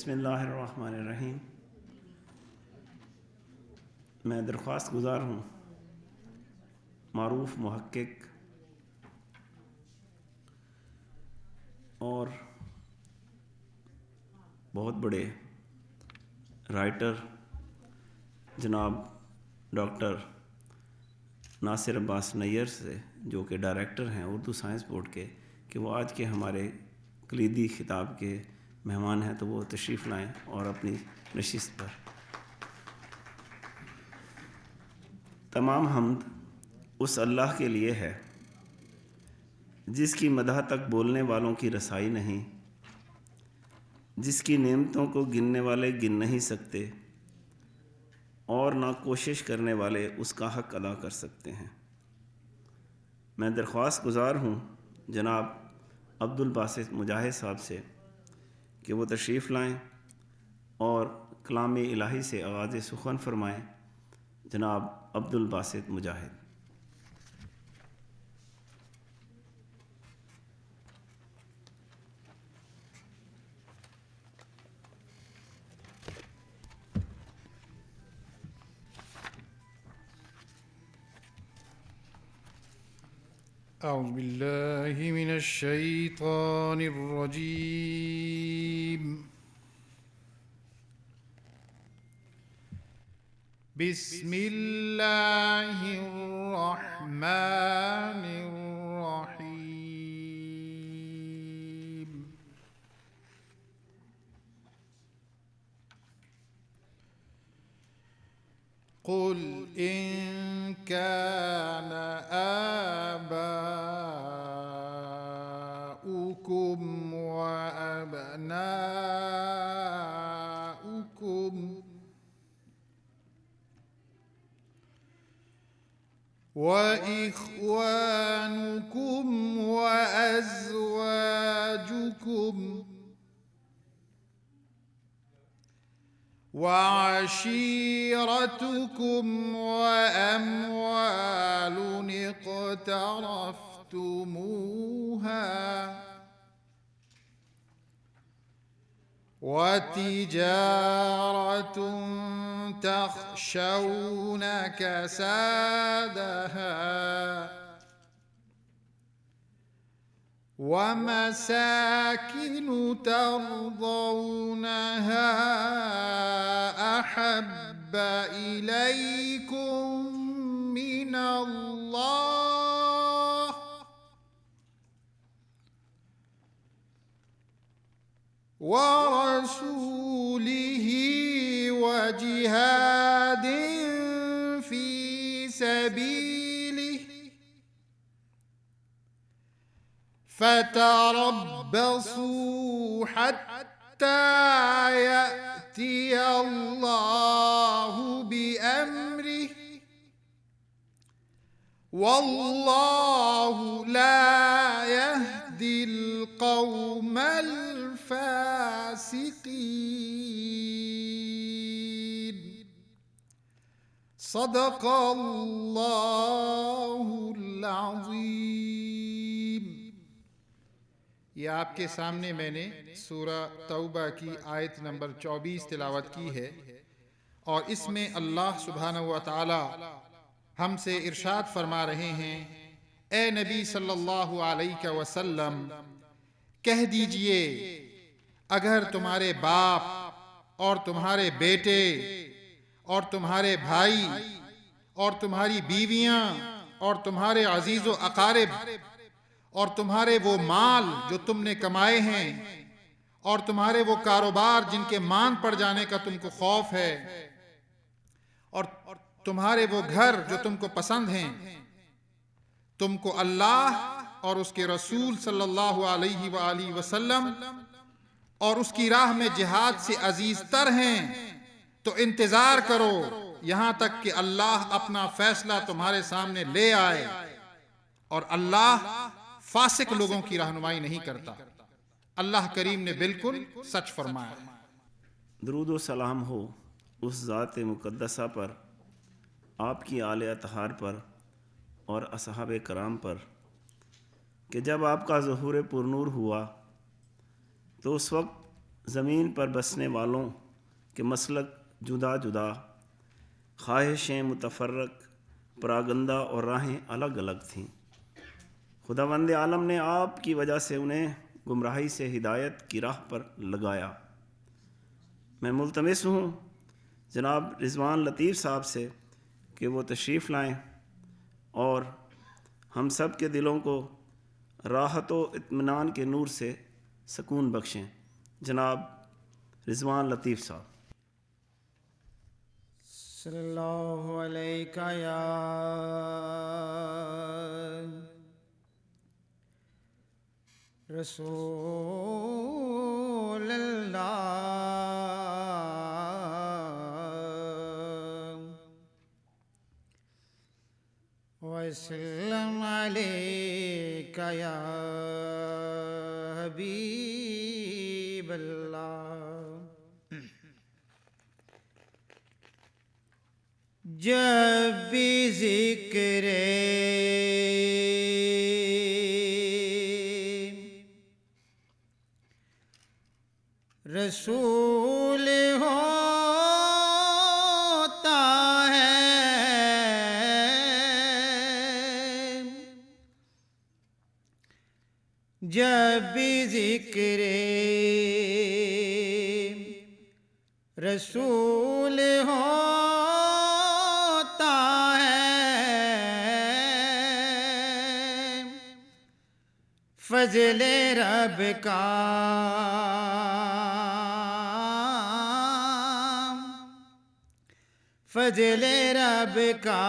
بسم اللہ الرحمن الرحیم۔ میں درخواست گزار ہوں معروف محقق اور بہت بڑے رائٹر جناب ڈاکٹر ناصر عباس نیئر سے، جو کہ ڈائریکٹر ہیں اردو سائنس بورڈ کے، کہ وہ آج کے ہمارے کلیدی خطاب کے مہمان ہیں، تو وہ تشریف لائیں اور اپنی نشست پر۔ تمام حمد اس اللہ کے لیے ہے جس کی مدح تک بولنے والوں کی رسائی نہیں، جس کی نعمتوں کو گننے والے گن نہیں سکتے اور نہ کوشش کرنے والے اس کا حق ادا کر سکتے ہیں۔ میں درخواست گزار ہوں جناب عبد الباسط مجاہد صاحب سے کہ وہ تشریف لائیں اور کلام الہی سے آغاز سخن فرمائیں۔ جناب عبد الباسط مجاہد۔ أعوذ بالله من الشيطان الرجيم. بسم الله الرحمن الرحيم. قل إن كان آباؤكم وأبناؤكم وإخوانكم وأزواجكم وعشيرتكم وأموال اقترفتموها وتجارة تخشون كسادها ومساكن ترضونها أحب إليكم من الله ورسوله وجهاد في سبيله فتربصوا حتى يأتي الله بأمره والله لا يهدي القوم الفاسقين. صدق اللہ العظیم. یہ آپ کے سامنے میں نے سورہ توبہ کی آیت نمبر 24 تلاوت کی ہے، اور اس میں اللہ سبحانہ و تعالی ہم سے ارشاد فرما رہے ہیں، اے نبی صلی اللہ علیہ وسلم کہہ دیجئے، اگر تمہارے باپ اور تمہارے بیٹے اور تمہارے بھائی اور تمہاری بیویاں اور تمہارے عزیز و اقارب اور تمہارے وہ مال جو تم نے کمائے ہیں اور تمہارے وہ کاروبار جن کے مان پڑ جانے کا تم کو خوف ہے اور تمہارے وہ گھر جو تم کو پسند ہیں، تم کو اللہ اور اس کے رسول صلی اللہ علیہ وآلہ وسلم اور اس کی راہ میں جہاد سے عزیز تر ہیں، تو انتظار کرو یہاں تک کہ اللہ اپنا فیصلہ تمہارے سامنے لے آئے، اور اللہ فاسق لوگوں کی رہنمائی نہیں کرتا۔ اللہ کریم نے بالکل سچ فرمایا۔ درود و سلام ہو اس ذات مقدسہ پر، آپ کی آل اطہار پر اور اصحاب کرام پر، کہ جب آپ کا ظہور پرنور ہوا تو اس وقت زمین پر بسنے والوں کے مسلک جدا جدا، خواہشیں متفرق، پراگندہ اور راہیں الگ الگ تھیں۔ خداوند عالم نے آپ کی وجہ سے انہیں گمراہی سے ہدایت کی راہ پر لگایا۔ میں ملتمس ہوں جناب رضوان لطیف صاحب سے کہ وہ تشریف لائیں اور ہم سب کے دلوں کو راحت و اطمینان کے نور سے سکون بخشیں۔ جناب رضوان لطیف صاحب۔ صلی اللہ علیہ یا رسول اللہ وسلم علیک یا حبیب اللہ۔ جب بھی ذکر رسول ہوتا ہے، جب بھی ذکر رسول ہوتا ہے، فضل رب کا فضل رب کا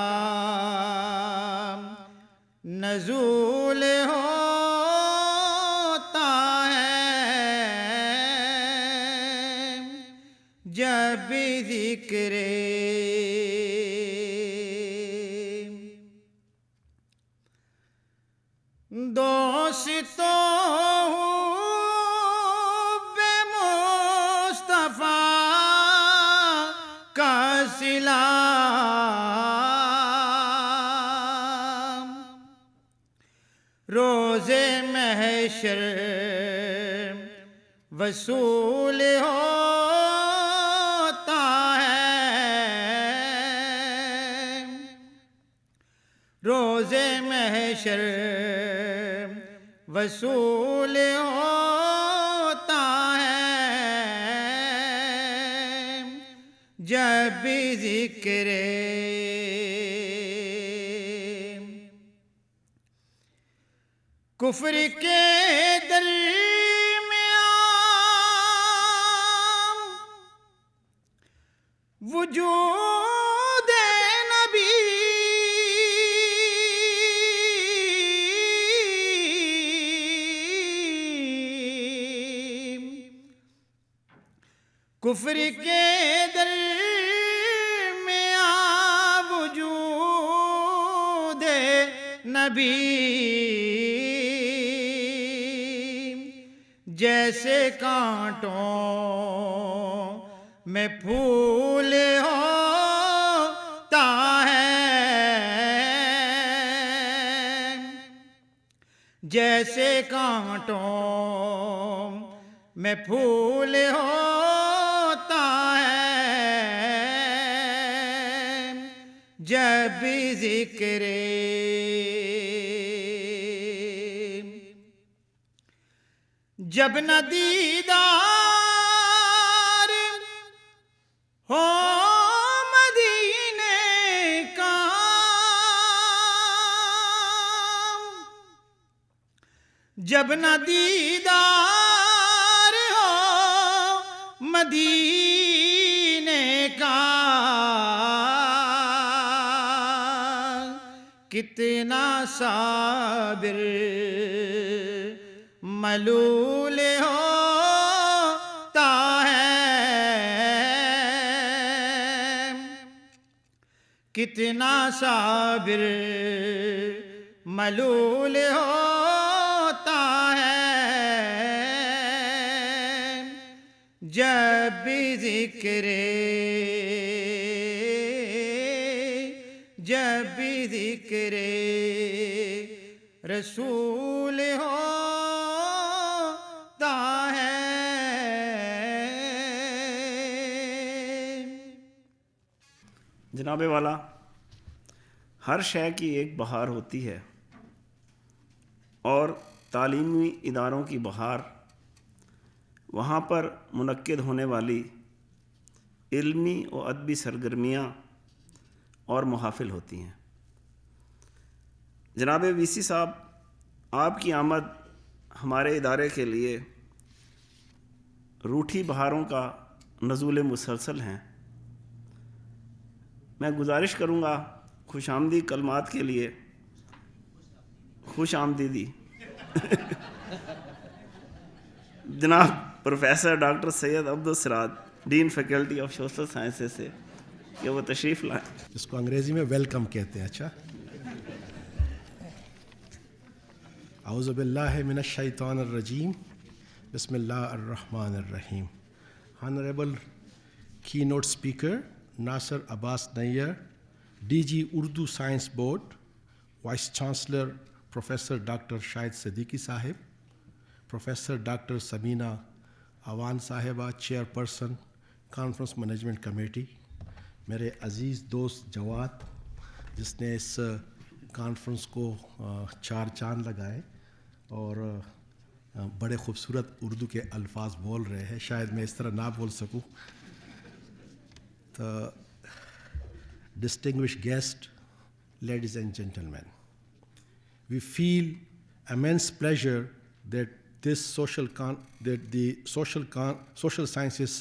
نزول ہوتا ہے، جب بھی ذکر دوستوں بے مصطفیٰ کا صلہ، روز محشر وصول ہوتا ہے، روز محشر وصول ہوتا ہے، جب بھی ذکر کفر کے درمیان وجود نبی، کفر کے درمیان وجود نبی، جیسے کانٹوں میں پھول ہوتا ہے، جیسے کانٹوں میں پھول ہوتا ہے، جب بھی ذکر جب نہ دیدار ہو مدینے کا، جب نہ دیدار ہو مدینے کا، کتنا صابر ملول ہوتا ہے، کتنا صابر ملول ہوتا ہے، جب بھی ذکر جب بھی ذکر رسول ہوتا ہے۔ جناب والا، ہر شے کی ایک بہار ہوتی ہے اور تعلیمی اداروں کی بہار وہاں پر منعقد ہونے والی علمی و ادبی سرگرمیاں اور محافل ہوتی ہیں۔ جناب وی سی صاحب، آپ کی آمد ہمارے ادارے کے لیے روٹھی بہاروں کا نزول مسلسل ہیں۔ میں گزارش کروں گا خوش آمدی کلمات کے لیے خوش آمدیدی جناب professor doctor Syed Abdussiraj, dean faculty of social sciences سے، کہ وہ تشریف لائیں۔ اس کو انگریزی میں ویلکم کہتے ہیں۔ اچھا، اعوذ باللہ من الشیطان الرجیم، بسم اللہ الرحمن الرحیم۔ Honourable keynote speaker Nasir Abbas Nayyar, D G Urdu science board, vice chancellor professor doctor Shahid Siddiqui صاحب، پروفیسر ڈاکٹر سمینہ اوان صاحبہ، chairperson conference management committee, میرے عزیز دوست جواد جس نے اس کانفرنس کو 4 چاند لگائے اور بڑے خوبصورت اردو کے الفاظ بول رہے ہیں، شاید میں اس طرح نہ بول سکوں۔ تو distinguished guests, ladies and gentlemen, we feel immense pleasure that the social sciences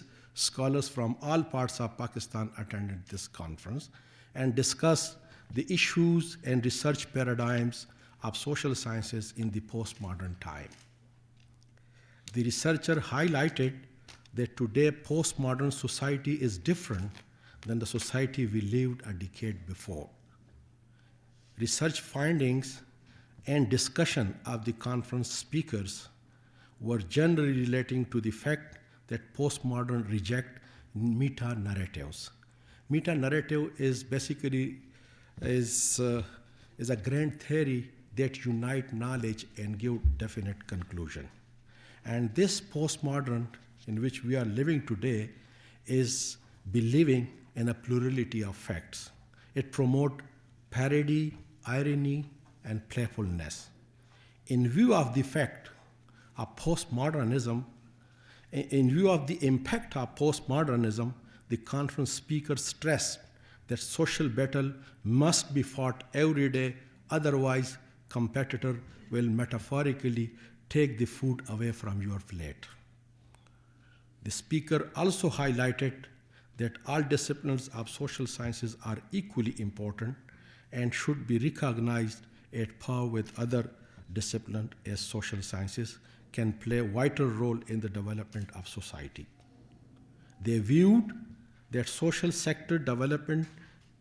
scholars from all parts of Pakistan attended this conference and discussed the issues and research paradigms of social sciences in the postmodern time. The researcher highlighted that today postmodern society is different than the society we lived a decade before. Research findings and discussion of the conference speakers were generally relating to the fact that postmodern reject meta-narratives. Meta-narrative is basically is a grand theory that unite knowledge and give definite conclusion. And this postmodern in which we are living today is believing in a plurality of facts. It promotes parody, irony, and playfulness. In view of the fact of postmodernism, in view of the impact of postmodernism, the conference speaker stressed that social battle must be fought every day, otherwise competitor will metaphorically take the food away from your plate. The speaker also highlighted that all disciplines of social sciences are equally important and should be recognized at par with other disciplines, as social sciences can play a vital role in the development of society. They viewed that social sector development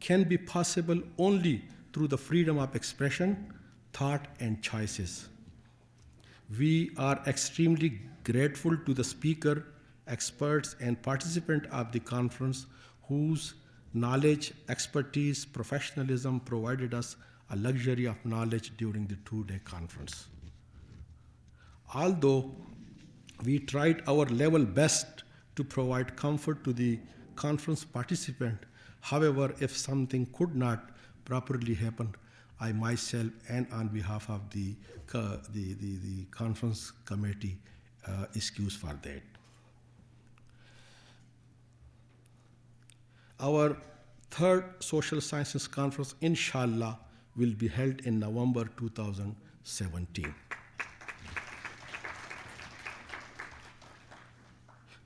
can be possible only through the freedom of expression, thought, and choices. We are extremely grateful to the speaker, experts, and participants of the conference whose knowledge, expertise, professionalism provided us a luxury of knowledge during the 2-day conference. Although we tried our level best to provide comfort to the conference participant, however, if something could not properly happen, I myself and on behalf of the conference committee excuse for that. Our 3rd Social Sciences Conference, inshallah, will be held in November 2017.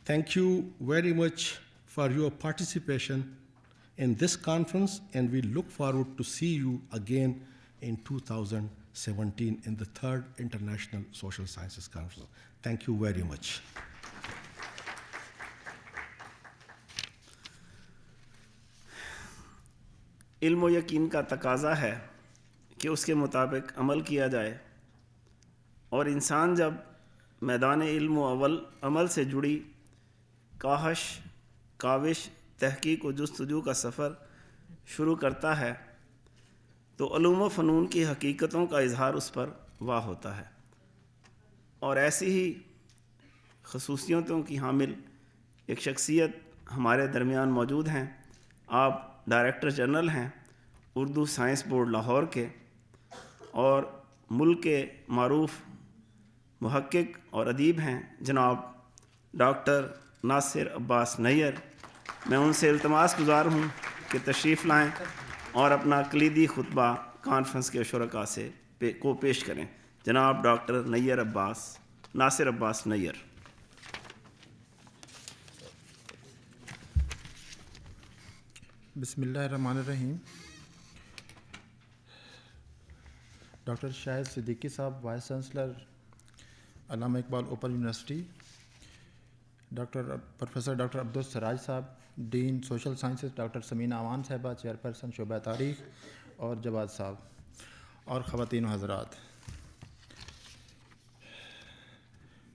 Thank you very much for your participation in this conference, and we look forward to see you again in 2017 in the 3rd International Social Sciences Conference. Thank you very much. علم و یقین کا تقاضا ہے کہ اس کے مطابق عمل کیا جائے، اور انسان جب میدان علم و عمل سے جڑی کاوش، تحقیق و جستجو کا سفر شروع کرتا ہے تو علوم و فنون کی حقیقتوں کا اظہار اس پر واہ ہوتا ہے، اور ایسی ہی خصوصیتوں کی حامل ایک شخصیت ہمارے درمیان موجود ہیں۔ آپ ڈائریکٹر جنرل ہیں اردو سائنس بورڈ لاہور کے، اور ملک کے معروف محقق اور ادیب ہیں جناب ڈاکٹر ناصر عباس نیّر۔ میں ان سے التماس گزار ہوں کہ تشریف لائیں اور اپنا کلیدی خطبہ کانفرنس کے شرکاء سے کو پیش کریں۔ جناب ڈاکٹر ناصر عباس نیّر۔ بسم اللہ الرحمن الرحیم۔ ڈاکٹر شاہد صدیقی صاحب، vice chancellor Allama Iqbal open university, professor doctor Abdussiraj صاحب، dean social sciences, doctor Samina Aman صاحبہ، چیئرپرسن شعبہ تاریخ، اور جواد صاحب، اور خواتین و حضرات،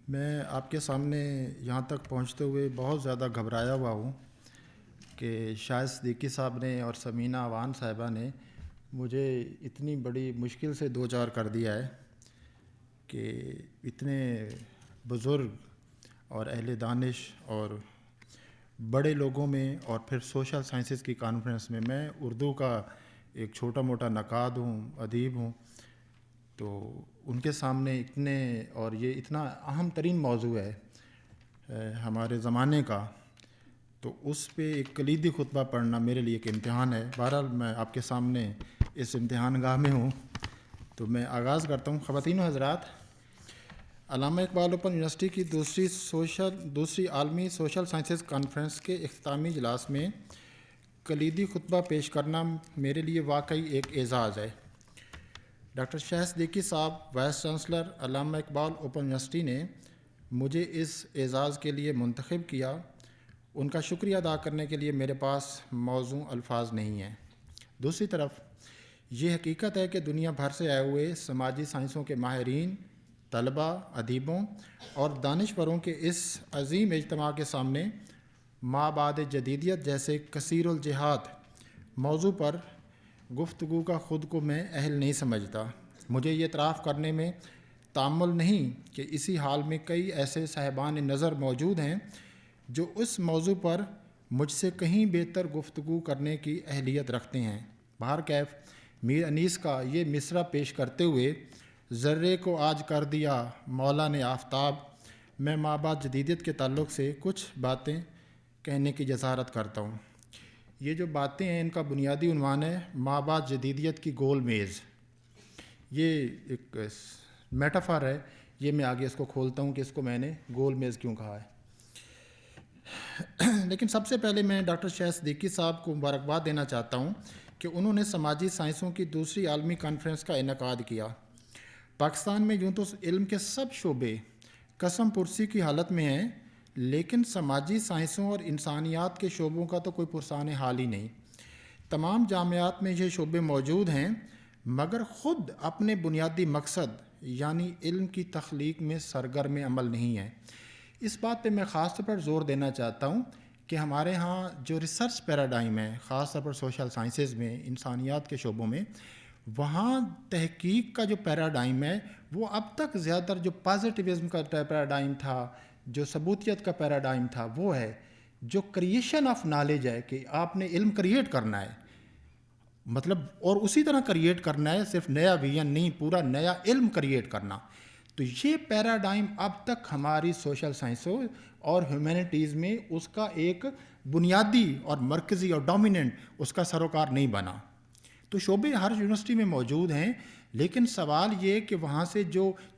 میں آپ کے سامنے یہاں تک پہنچتے ہوئے بہت زیادہ گھبرایا ہوا ہوں کہ شاہد صدیقی صاحب نے اور سمینہ امان صاحبہ نے مجھے اتنی بڑی مشکل سے دو چار کر دیا ہے کہ اتنے بزرگ اور اہل دانش اور بڑے لوگوں میں، اور پھر سوشل سائنسز کی کانفرنس میں اردو کا ایک چھوٹا موٹا نقاد ہوں، ادیب ہوں، تو ان کے سامنے اتنے، اور یہ اتنا اہم ترین موضوع ہے ہمارے زمانے کا، تو اس پہ ایک کلیدی خطبہ پڑھنا میرے لیے ایک امتحان ہے۔ بہرحال میں آپ کے سامنے اس امتحان گاہ میں ہوں، تو میں آغاز کرتا ہوں۔ خواتین و حضرات، علامہ اقبال اوپن یونیورسٹی کی دوسری عالمی سوشل سائنسز کانفرنس کے اختتامی اجلاس میں کلیدی خطبہ پیش کرنا میرے لیے واقعی ایک اعزاز ہے۔ ڈاکٹر شاہد صدیقی صاحب، vice chancellor Allama Iqbal open university نے مجھے اس اعزاز کے لیے منتخب کیا۔ ان کا شکریہ ادا کرنے کے لیے میرے پاس موزوں الفاظ نہیں ہیں۔ دوسری طرف یہ حقیقت ہے کہ دنیا بھر سے آئے ہوئے سماجی سائنسوں کے ماہرین، طلباء، ادیبوں اور دانشوروں کے اس عظیم اجتماع کے سامنے مابعد جدیدیت جیسے کثیر الجہات موضوع پر گفتگو کا خود کو میں اہل نہیں سمجھتا۔ مجھے یہ اعتراف کرنے میں تامل نہیں کہ اسی حال میں کئی ایسے صاحبان نظر موجود ہیں جو اس موضوع پر مجھ سے کہیں بہتر گفتگو کرنے کی اہلیت رکھتے ہیں۔ بہرکیف میر انیس کا یہ مصرع پیش کرتے ہوئے، ذرے کو آج کر دیا مولا نے آفتاب، میں مابعد جدیدیت کے تعلق سے کچھ باتیں کہنے کی جسارت کرتا ہوں۔ یہ جو باتیں ہیں ان کا بنیادی عنوان ہے مابعد جدیدیت کی گول میز۔ یہ ایک میٹافر ہے، یہ میں آگے اس کو کھولتا ہوں کہ اس کو میں نے گول میز کیوں کہا ہے۔ لیکن سب سے پہلے میں ڈاکٹر شاہد صدیقی صاحب کو مبارکباد دینا چاہتا ہوں کہ انہوں نے سماجی سائنسوں کی دوسری عالمی کانفرنس کا انعقاد کیا۔ پاکستان میں یوں تو علم کے سب شعبے قسم پرسی کی حالت میں ہیں، لیکن سماجی سائنسوں اور انسانیات کے شعبوں کا تو کوئی پرسان حال ہی نہیں۔ تمام جامعات میں یہ شعبے موجود ہیں، مگر خود اپنے بنیادی مقصد یعنی علم کی تخلیق میں سرگرم عمل نہیں ہیں۔ اس بات پہ میں خاص طور پر زور دینا چاہتا ہوں کہ ہمارے ہاں جو ریسرچ پیراڈائم ہے، خاص طور پر سوشل سائنسز میں، انسانیات کے شعبوں میں، وہاں تحقیق کا جو پیراڈائم ہے وہ اب تک زیادہ تر جو پازیٹیوزم کا پیراڈائم تھا، جو ثبوتیت کا پیراڈائم تھا، وہ ہے جو کریشن آف نالج ہے کہ آپ نے علم کریٹ کرنا ہے، مطلب، اور اسی طرح کریٹ کرنا ہے، صرف نیا ویژن نہیں، پورا نیا علم کریٹ کرنا۔ تو یہ پیراڈائم اب تک ہماری سوشل سائنسوں اور ہیومینٹیز میں اس کا ایک بنیادی اور مرکزی اور ڈومیننٹ اس کا سروکار نہیں بنا۔ تو شعبے ہر یونیورسٹی میں موجود ہیں، لیکن سوال یہ کہ وہاں سے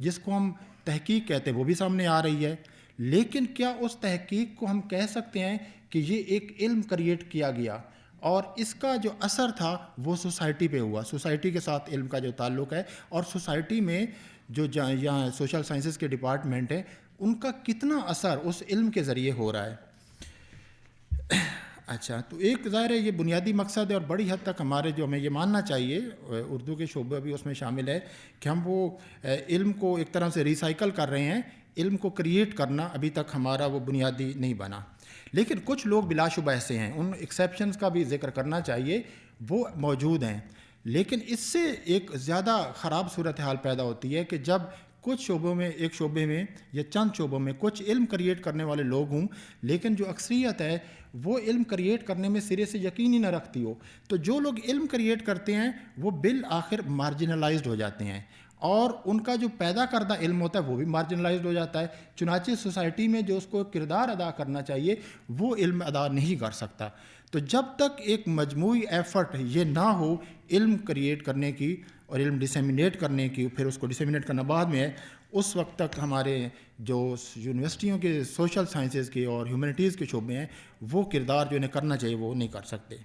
جس کو ہم تحقیق کہتے ہیں وہ بھی سامنے آ رہی ہے، لیکن کیا اس تحقیق کو ہم کہہ سکتے ہیں کہ یہ ایک علم کریٹ کیا گیا اور اس کا جو اثر تھا وہ سوسائٹی پہ ہوا، سوسائٹی کے ساتھ علم کا جو تعلق ہے، اور سوسائٹی میں جو یہاں سوشل سائنسز کے ڈپارٹمنٹ ہیں ان کا کتنا اثر اس علم کے ذریعے ہو رہا ہے۔ اچھا، تو ایک ظاہر ہے یہ بنیادی مقصد ہے، اور بڑی حد تک ہمیں یہ ماننا چاہیے، اردو کے شعبہ بھی اس میں شامل ہے، کہ ہم وہ علم کو ایک طرح سے ریسائیکل کر رہے ہیں۔ علم کو کریٹ کرنا ابھی تک ہمارا وہ بنیادی نہیں بنا، لیکن کچھ لوگ بلا شبہ ایسے ہیں، ان ایکسیپشنز کا بھی ذکر کرنا چاہیے، وہ موجود ہیں۔ لیکن اس سے ایک زیادہ خراب صورتحال پیدا ہوتی ہے کہ جب کچھ شعبوں میں، ایک شعبے میں یا چند شعبوں میں کچھ علم کریٹ کرنے والے لوگ ہوں، لیکن جو اکثریت ہے وہ علم کریٹ کرنے میں سرے سے یقین ہی نہ رکھتی ہو، تو جو لوگ علم کریٹ کرتے ہیں وہ بالآخر مارجنلائزڈ ہو جاتے ہیں، اور ان کا جو پیدا کردہ علم ہوتا ہے وہ بھی مارجنلائزڈ ہو جاتا ہے۔ چنانچہ سوسائٹی میں جو اس کو کردار ادا کرنا چاہیے وہ علم ادا نہیں کر سکتا۔ تو جب تک ایک مجموعی ایفرٹ یہ نہ ہو علم کریٹ کرنے کی اور علم ڈسیمینیٹ کرنے کی، پھر اس کو ڈسیمینیٹ کرنا بعد میں ہے، اس وقت تک ہمارے جو یونیورسٹیوں کے سوشل سائنسز کے اور ہیومینٹیز کے شعبے ہیں وہ کردار جو انہیں کرنا چاہیے وہ نہیں کر سکتے۔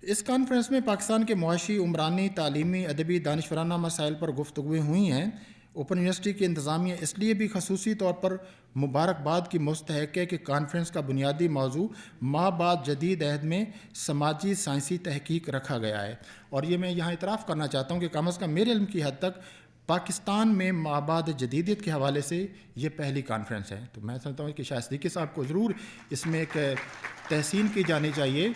اس کانفرنس میں پاکستان کے معاشی، عمرانی، تعلیمی، ادبی، دانشورانہ مسائل پر گفتگویں ہوئی ہیں۔ اوپن یونیورسٹی کی انتظامیہ اس لیے بھی خصوصی طور پر مبارکباد کی مستحق ہے کہ کانفرنس کا بنیادی موضوع مابعد جدید عہد میں سماجی سائنسی تحقیق رکھا گیا ہے، اور یہ میں یہاں اعتراف کرنا چاہتا ہوں کہ کم از کم میرے علم کی حد تک پاکستان میں مابعد جدیدیت کے حوالے سے یہ پہلی کانفرنس ہے۔ تو میں سمجھتا ہوں کہ شاہ صدیقی صاحب کو ضرور اس میں ایک تحسین کی جانی چاہیے۔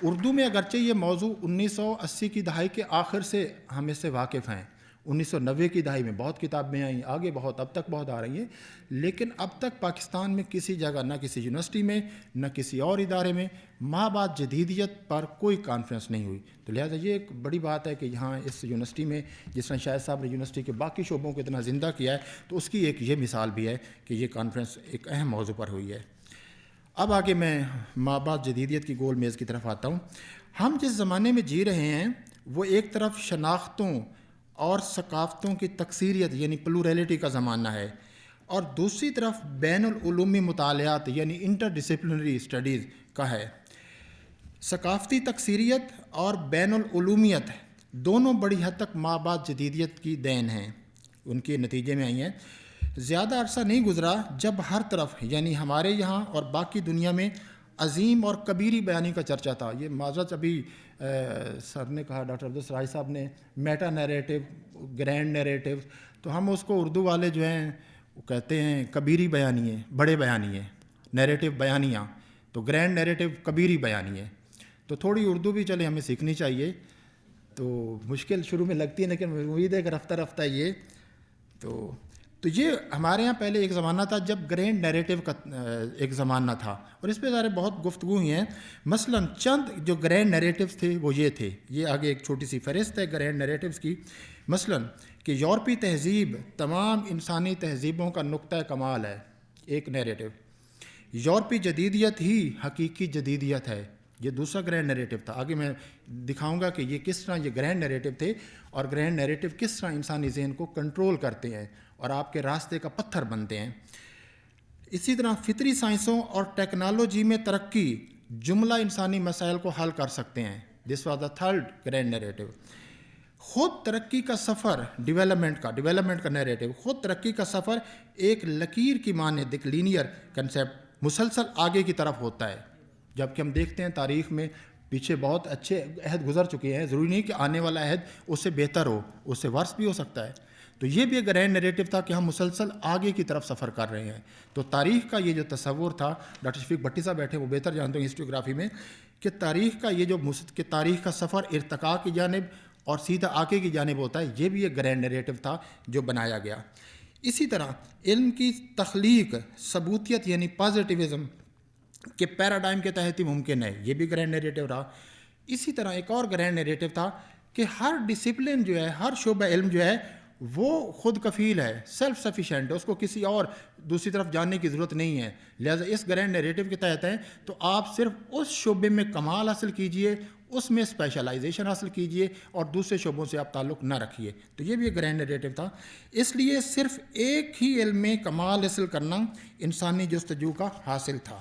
اردو میں اگرچہ یہ موضوع 1980 کی دہائی کے آخر سے ہم اس سے واقف ہیں، 1990 کی دہائی میں بہت کتابیں آئیں، آگے بہت، اب تک بہت آ رہی ہیں، لیکن اب تک پاکستان میں کسی جگہ، نہ کسی یونیورسٹی میں نہ کسی اور ادارے میں مابعد جدیدیت پر کوئی کانفرنس نہیں ہوئی۔ تو لہٰذا یہ ایک بڑی بات ہے کہ یہاں اس یونیورسٹی میں جس طرح شاہد صاحب نے یونیورسٹی کے باقی شعبوں کو اتنا زندہ کیا ہے، تو اس کی ایک یہ مثال بھی ہے کہ یہ کانفرنس ایک اہم موضوع پر ہوئی ہے۔ اب آگے میں مابعد جدیدیت کی گول میز کی طرف آتا ہوں۔ ہم جس زمانے میں جی رہے ہیں وہ ایک طرف شناختوں اور ثقافتوں کی تکثیریت یعنی پلوریلٹی کا زمانہ ہے، اور دوسری طرف بین العلومی مطالعات یعنی انٹر ڈسپلنری اسٹڈیز کا ہے۔ ثقافتی تکثیریت اور بین العلومیت دونوں بڑی حد تک مابعد جدیدیت کی دین ہیں، ان کے نتیجے میں آئی ہیں۔ زیادہ عرصہ نہیں گزرا جب ہر طرف یعنی ہمارے یہاں اور باقی دنیا میں عظیم اور کبیری بیانی کا چرچا تھا۔ یہ معذرت ابھی سر نے کہا، ڈاکٹر عبدالسراج صاحب نے، میٹا نیریٹو، گرینڈ نیریٹو، تو ہم اس کو اردو والے جو ہیں وہ کہتے ہیں کبیری بیانیے، بڑے بیانیے، نیریٹو بیانیاں، تو گرینڈ نیریٹو کبیری بیانیے۔ تو تھوڑی اردو بھی چلے ہمیں سیکھنی چاہیے، تو مشکل شروع میں لگتی ہے لیکن امید ہے کہ رفتہ رفتہ یہ تو یہ ہمارے یہاں پہلے ایک زمانہ تھا جب گرینڈ نیریٹو کا ایک زمانہ تھا، اور اس پہ ظاہر بہت گفتگو ہوئی ہیں۔ مثلاً چند جو گرینڈ نیریٹوز تھے وہ یہ تھے، یہ آگے ایک چھوٹی سی فہرست ہے گرینڈ نیریٹوز کی۔ مثلاً کہ یورپی تہذیب تمام انسانی تہذیبوں کا نقطہ کمال ہے، ایک نیریٹو۔ یورپی جدیدیت ہی حقیقی جدیدیت ہے، یہ دوسرا گرینڈ نیریٹو تھا۔ آگے میں دکھاؤں گا کہ یہ کس طرح یہ گرینڈ نیریٹو تھے، اور گرینڈ نیریٹو کس طرح انسانی ذہن کو کنٹرول کرتے ہیں اور آپ کے راستے کا پتھر بنتے ہیں۔ اسی طرح فطری سائنسوں اور ٹیکنالوجی میں ترقی جملہ انسانی مسائل کو حل کر سکتے ہیں۔ This was the third grand narrative. خود ترقی کا سفر، ڈیولپمنٹ کا نیریٹو، خود ترقی کا سفر ایک لکیر کی مانند، ایک لینئر کنسیپٹ مسلسل آگے کی طرف ہوتا ہے، جبکہ ہم دیکھتے ہیں تاریخ میں پیچھے بہت اچھے عہد گزر چکے ہیں، ضروری نہیں کہ آنے والا عہد اس سے بہتر ہو، اس سے ورس بھی ہو سکتا ہے۔ تو یہ بھی ایک گرینڈ نیریٹو تھا کہ ہم مسلسل آگے کی طرف سفر کر رہے ہیں۔ تو تاریخ کا یہ جو تصور تھا، ڈاکٹر شفیق بھٹی صاحب بیٹھے وہ بہتر جانتے ہیں ہسٹوگرافی میں، کہ تاریخ کا یہ جو کہ تاریخ کا سفر ارتقاء کی جانب اور سیدھا آگے کی جانب ہوتا ہے، یہ بھی ایک گرینڈ نیریٹو تھا جو بنایا گیا۔ اسی طرح علم کی تخلیق ثبوتیت یعنی پازیٹیوزم کے پیراڈائم کے تحت ہی ممکن ہے، یہ بھی گرینڈ نیریٹو رہا۔ اسی طرح ایک اور گرینڈ نیریٹو تھا کہ ہر ڈسپلن جو ہے، ہر شعبہ علم جو ہے وہ خود کفیل ہے، سیلف سفیشینٹ ہے، اس کو کسی اور دوسری طرف جاننے کی ضرورت نہیں ہے۔ لہٰذا اس گرینڈ نیریٹو کے تحت ہیں تو آپ صرف اس شعبے میں کمال حاصل کیجئے، اس میں اسپیشلائزیشن حاصل کیجئے اور دوسرے شعبوں سے آپ تعلق نہ رکھیے۔ تو یہ بھی ایک گرینڈ نیریٹو تھا۔ اس لیے صرف ایک ہی علم میں کمال حاصل کرنا انسانی جستجو کا حاصل تھا۔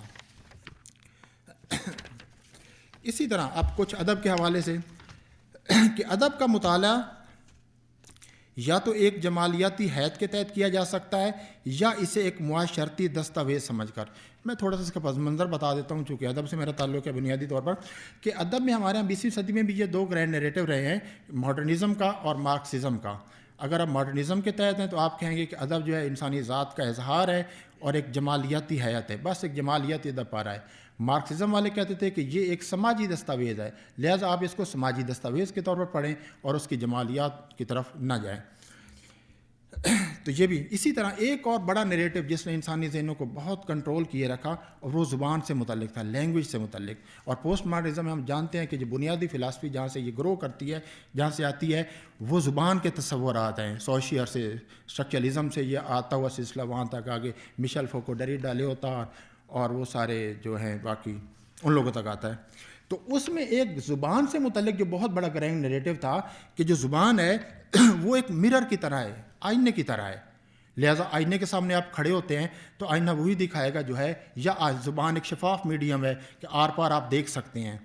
اسی طرح اب کچھ ادب کے حوالے سے کہ ادب کا مطالعہ یا تو ایک جمالیاتی حیت کے تحت کیا جا سکتا ہے یا اسے ایک معاشرتی دستاویز سمجھ کر۔ میں تھوڑا سا اس کا پس منظر بتا دیتا ہوں چونکہ ادب سے میرا تعلق ہے بنیادی طور پر، کہ ادب میں ہمارے یہاں 20ویں صدی میں بھی یہ دو گرینڈ نیریٹو رہے ہیں، ماڈرنزم کا اور مارکسزم کا۔ اگر آپ ماڈرنزم کے تحت ہیں تو آپ کہیں گے کہ ادب جو ہے انسانی ذات کا اظہار ہے اور ایک جمالیاتی حیت ہے، بس ایک جمالیاتی ادب پا رہا ہے۔ مارکسزم والے کہتے تھے کہ یہ ایک سماجی دستاویز ہے، لہٰذا آپ اس کو سماجی دستاویز کے طور پر پڑھیں اور اس کی جمالیات کی طرف نہ جائیں۔ تو یہ بھی اسی طرح ایک اور بڑا نیریٹو جس نے انسانی ذہنوں کو بہت کنٹرول کیے رکھا اور وہ زبان سے متعلق تھا، لینگویج سے متعلق. اور پوسٹ ماڈرنزم میں ہم جانتے ہیں کہ جو بنیادی فلاسفی جہاں سے یہ گرو کرتی ہے، جہاں سے آتی ہے، وہ زبان کے تصورات ہیں. سوشیئر سے، اسٹرکچرلزم سے یہ آتا ہوا سلسلہ وہاں تک آگے مشیل فوکو، ڈیریڈا، لیوتا اور وہ سارے جو ہیں باقی ان لوگوں تک آتا ہے. تو اس میں ایک زبان سے متعلق جو بہت بڑا گرینڈ نیریٹو تھا کہ جو زبان ہے وہ ایک مرر کی طرح ہے، آئینے کی طرح ہے. لہٰذا آئینے کے سامنے آپ کھڑے ہوتے ہیں تو آئینہ وہی دکھائے گا جو ہے، یا زبان ایک شفاف میڈیم ہے کہ آر پار آپ دیکھ سکتے ہیں.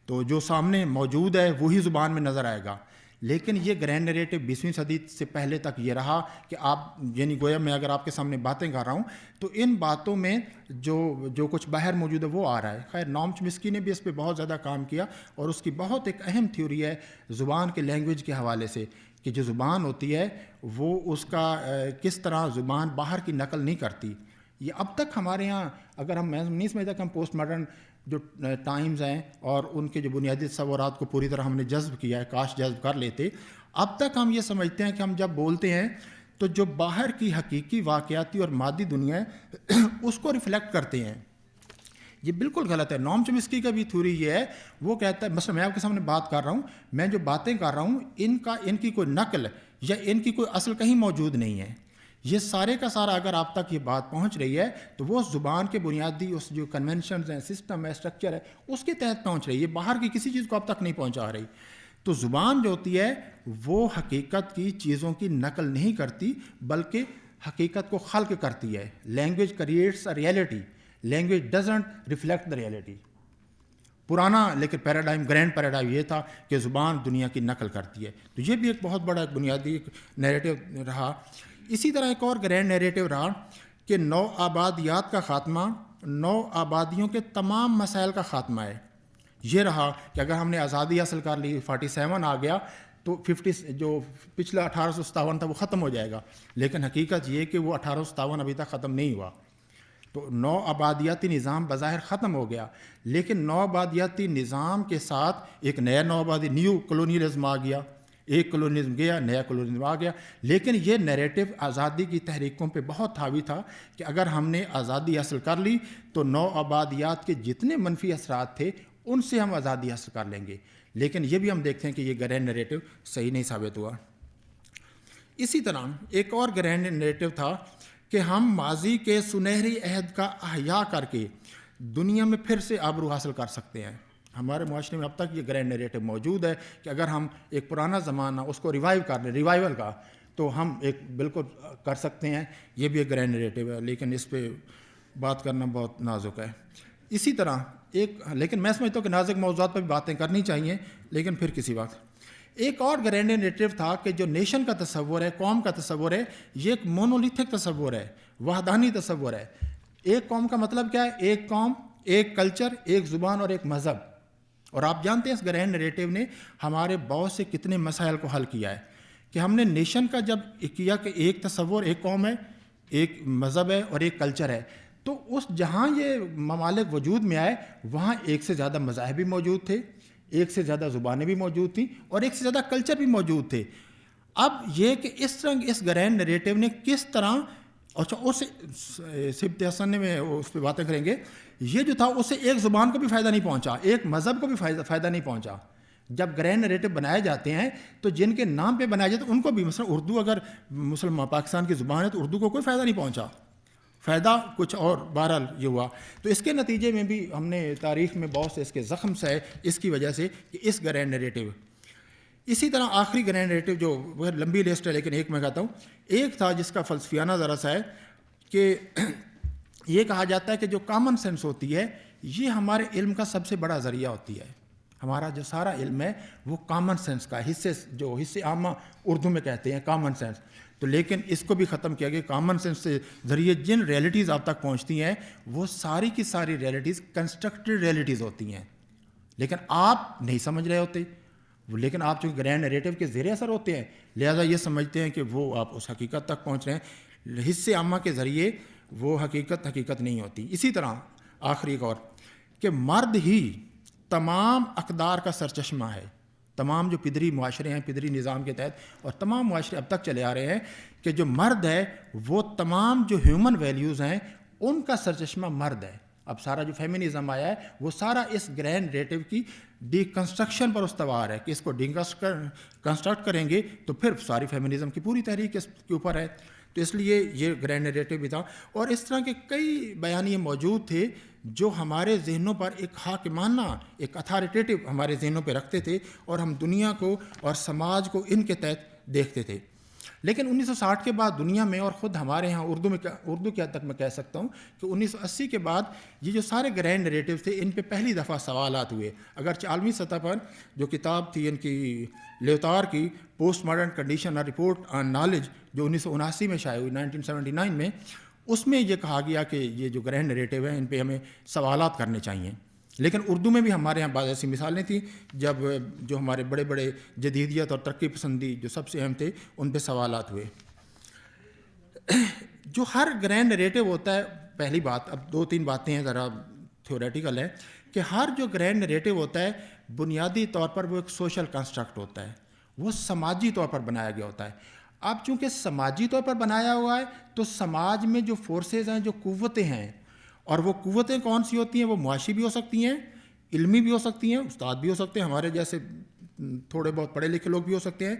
تو جو سامنے موجود ہے وہی زبان میں نظر آئے گا. لیکن یہ گرینڈ نیریٹو 20ویں صدی سے پہلے تک یہ رہا کہ آپ یعنی گویا میں اگر آپ کے سامنے باتیں کر رہا ہوں تو ان باتوں میں جو کچھ باہر موجود ہے وہ آ رہا ہے. خیر نام چومسکی نے بھی اس پہ بہت زیادہ کام کیا اور اس کی بہت ایک اہم تھیوری ہے زبان کے لینگویج کے حوالے سے کہ جو زبان ہوتی ہے وہ اس کا کس طرح زبان باہر کی نقل نہیں کرتی. یہ اب تک ہمارے ہاں اگر ہم نہیں سمجھتا کہ ہم پوسٹ ماڈرن جو ٹائمز ہیں اور ان کے جو بنیادی تصورات کو پوری طرح ہم نے جذب کیا ہے، کاش جذب کر لیتے. اب تک ہم یہ سمجھتے ہیں کہ ہم جب بولتے ہیں تو جو باہر کی حقیقی واقعاتی اور مادی دنیا ہے اس کو ریفلیکٹ کرتے ہیں. یہ بالکل غلط ہے. نام چومسکی کا بھی تھیوری یہ ہے، وہ کہتا ہے مثلا میں آپ کے سامنے بات کر رہا ہوں، میں جو باتیں کر رہا ہوں ان کی کوئی نقل یا ان کی کوئی اصل کہیں موجود نہیں ہے. یہ سارے کا سارا اگر آپ تک یہ بات پہنچ رہی ہے تو وہ زبان کے بنیادی اس جو کنونشنز ہیں، سسٹم ہے، اسٹرکچر ہے، اس کے تحت پہنچ رہی ہے. باہر کی کسی چیز کو اب تک نہیں پہنچا رہی. تو زبان جو ہوتی ہے وہ حقیقت کی چیزوں کی نقل نہیں کرتی بلکہ حقیقت کو خلق کرتی ہے. Language creates a reality, language doesn't reflect the reality. پرانا لیکن پیراڈائم، گرینڈ پیراڈائم یہ تھا کہ زبان دنیا کی نقل کرتی ہے. تو یہ بھی ایک بہت بڑا بنیادی نیریٹو رہا. اسی طرح ایک اور گرینڈ نیریٹو رہا کہ نو آبادیات کا خاتمہ، نو آبادیوں کے تمام مسائل کا خاتمہ ہے. یہ رہا کہ اگر ہم نے آزادی حاصل کر لی، 47 آ گیا تو 50 جو پچھلا 1857 تھا وہ ختم ہو جائے گا. لیکن حقیقت یہ کہ وہ 1857 ابھی تک ختم نہیں ہوا. تو نو آبادیاتی نظام بظاہر ختم ہو گیا، لیکن نو آبادیاتی نظام کے ساتھ ایک نیا نو آبادی، نیو کلونیلزم آ گیا. ایک کلونیلزم گیا، نیا کلونیلزم آ گیا. لیکن یہ نیریٹو آزادی کی تحریکوں پہ بہت حاوی تھا کہ اگر ہم نے آزادی حاصل کر لی تو نو آبادیات کے جتنے منفی اثرات تھے ان سے ہم آزادی حاصل کر لیں گے. لیکن یہ بھی ہم دیکھتے ہیں کہ یہ گرینڈ نیریٹو صحیح نہیں ثابت ہوا. اسی طرح ایک اور گرینڈ نیریٹو تھا کہ ہم ماضی کے سنہری عہد کا احیاء کر کے دنیا میں پھر سے آبرو حاصل کر سکتے ہیں. ہمارے معاشرے میں اب تک یہ گرینڈ نیریٹو موجود ہے کہ اگر ہم ایک پرانا زمانہ اس کو ریوائیو کر لیں، ریوائیول کا، تو ہم ایک بالکل کر سکتے ہیں. یہ بھی ایک گرینڈ نیریٹو ہے، لیکن اس پہ بات کرنا بہت نازک ہے. اسی طرح لیکن میں سمجھتا ہوں کہ نازک موضوعات پہ بھی باتیں کرنی چاہیے، لیکن پھر کسی وقت. ایک اور گرینڈ نیریٹو تھا کہ جو نیشن کا تصور ہے، قوم کا تصور ہے، یہ ایک مونولیتھک تصور ہے، وحدانی تصور ہے. ایک قوم کا مطلب کیا ہے؟ ایک قوم، ایک کلچر، ایک زبان اور ایک مذہب. اور آپ جانتے ہیں اس گرینڈ نیریٹو نے ہمارے بہت سے کتنے مسائل کو حل کیا ہے کہ ہم نے نیشن کا جب کیا کہ ایک تصور، ایک قوم ہے، ایک مذہب ہے اور ایک کلچر ہے، تو اس جہاں یہ ممالک وجود میں آئے وہاں ایک سے زیادہ مذاہب بھی موجود تھے، ایک سے زیادہ زبانیں بھی موجود تھیں اور ایک سے زیادہ کلچر بھی موجود تھے. اب یہ کہ اس طرح اس گرینڈ نیریٹو نے کس طرح، اچھا اس سبت حسن میں اس پہ باتیں کریں گے، یہ جو تھا اس سے ایک زبان کو بھی فائدہ نہیں پہنچا، ایک مذہب کو بھی فائدہ نہیں پہنچا. جب گرینڈ نیریٹو بنائے جاتے ہیں تو جن کے نام پہ بنائے جاتے ہیں ان کو بھی، مثلا اردو اگر مسلمان پاکستان کی زبان ہے تو اردو کو کوئی فائدہ نہیں پہنچا، فائدہ کچھ اور. بہرحال یہ ہوا. تو اس کے نتیجے میں بھی ہم نے تاریخ میں بہت سے اس کے زخم سہے اس کی وجہ سے کہ اس گرینڈ نیریٹو. اسی طرح آخری گرینڈ نیریٹو جو وہ لمبی لسٹ ہے لیکن ایک میں کہتا ہوں، ایک تھا جس کا فلسفیانہ ذرا سا ہے کہ یہ کہا جاتا ہے کہ جو کامن سینس ہوتی ہے یہ ہمارے علم کا سب سے بڑا ذریعہ ہوتی ہے. ہمارا جو سارا علم ہے وہ کامن سینس کا حصے عامہ اردو میں کہتے ہیں کامن سینس. تو لیکن اس کو بھی ختم کیا گیا. کامن سینس سے ذریعے جن ریئلٹیز آپ تک پہنچتی ہیں وہ ساری کی ساری ریئلٹیز کنسٹرکٹڈ ریئلٹیز ہوتی ہیں، لیکن آپ نہیں سمجھ رہے ہوتے. لیکن آپ جو گرینڈ نیریٹو کے زیر اثر ہوتے ہیں لہذا یہ سمجھتے ہیں کہ وہ آپ اس حقیقت تک پہنچ رہے ہیں. حصے عامہ کے ذریعے وہ حقیقت نہیں ہوتی. اسی طرح آخری ایک اور کہ مرد ہی تمام اقدار کا سرچشمہ ہے، تمام جو پدری معاشرے ہیں پدری نظام کے تحت اور تمام معاشرے اب تک چلے آ رہے ہیں کہ جو مرد ہے وہ تمام جو ہیومن ویلیوز ہیں ان کا سرچشمہ مرد ہے. اب سارا جو فیمنزم آیا ہے وہ سارا اس گرینڈ نیریٹو کی ڈی کنسٹرکشن پر استوار ہے کہ اس کو ڈی کنسٹرکٹ کریں گے تو پھر ساری فیمنزم کی پوری تحریک اس کے اوپر ہے. تو اس لیے یہ گرینڈ نیریٹو بھی تھا. اور اس طرح کے کئی بیانیے موجود تھے جو ہمارے ذہنوں پر ایک حاکمانہ ایک اتھارٹیٹیو ہمارے ذہنوں پہ رکھتے تھے اور ہم دنیا کو اور سماج کو ان کے تحت دیکھتے تھے. لیکن 1960 کے بعد دنیا میں اور خود ہمارے ہاں اردو کی حد تک میں کہہ سکتا ہوں کہ 1980 کے بعد یہ جو سارے گرینڈ نیریٹو تھے ان پہ پہلی دفعہ سوالات ہوئے. اگرچہ عالمی سطح پر جو کتاب تھی ان کی لیوتار کی پوسٹ ماڈرن کنڈیشن اور رپورٹ آن نالج جو 1979 میں شائع ہوئی 1979 میں, اس میں یہ کہا گیا کہ یہ جو گرینڈ نیریٹو ہیں ان پہ ہمیں سوالات کرنے چاہیے. لیکن اردو میں بھی ہمارے یہاں بعض ایسی مثالیں تھیں جب جو ہمارے بڑے بڑے جدیدیت اور ترقی پسندی جو سب سے اہم تھے ان پہ سوالات ہوئے. جو ہر گرینڈ نیریٹو ہوتا ہے, پہلی بات اب 2-3 باتیں ہیں ذرا تھیوریٹیکل ہے کہ ہر جو گرینڈ نیریٹو ہوتا ہے بنیادی طور پر وہ ایک سوشل کنسٹرکٹ ہوتا ہے, وہ سماجی طور پر بنایا گیا ہوتا ہے. اب چونکہ سماجی طور پر بنایا ہوا ہے تو سماج میں جو فورسز ہیں جو قوتیں ہیں, اور وہ قوتیں کون سی ہوتی ہیں, وہ معاشی بھی ہو سکتی ہیں, علمی بھی ہو سکتی ہیں, استاد بھی ہو سکتے ہیں, ہمارے جیسے تھوڑے بہت پڑھے لکھے لوگ بھی ہو سکتے ہیں,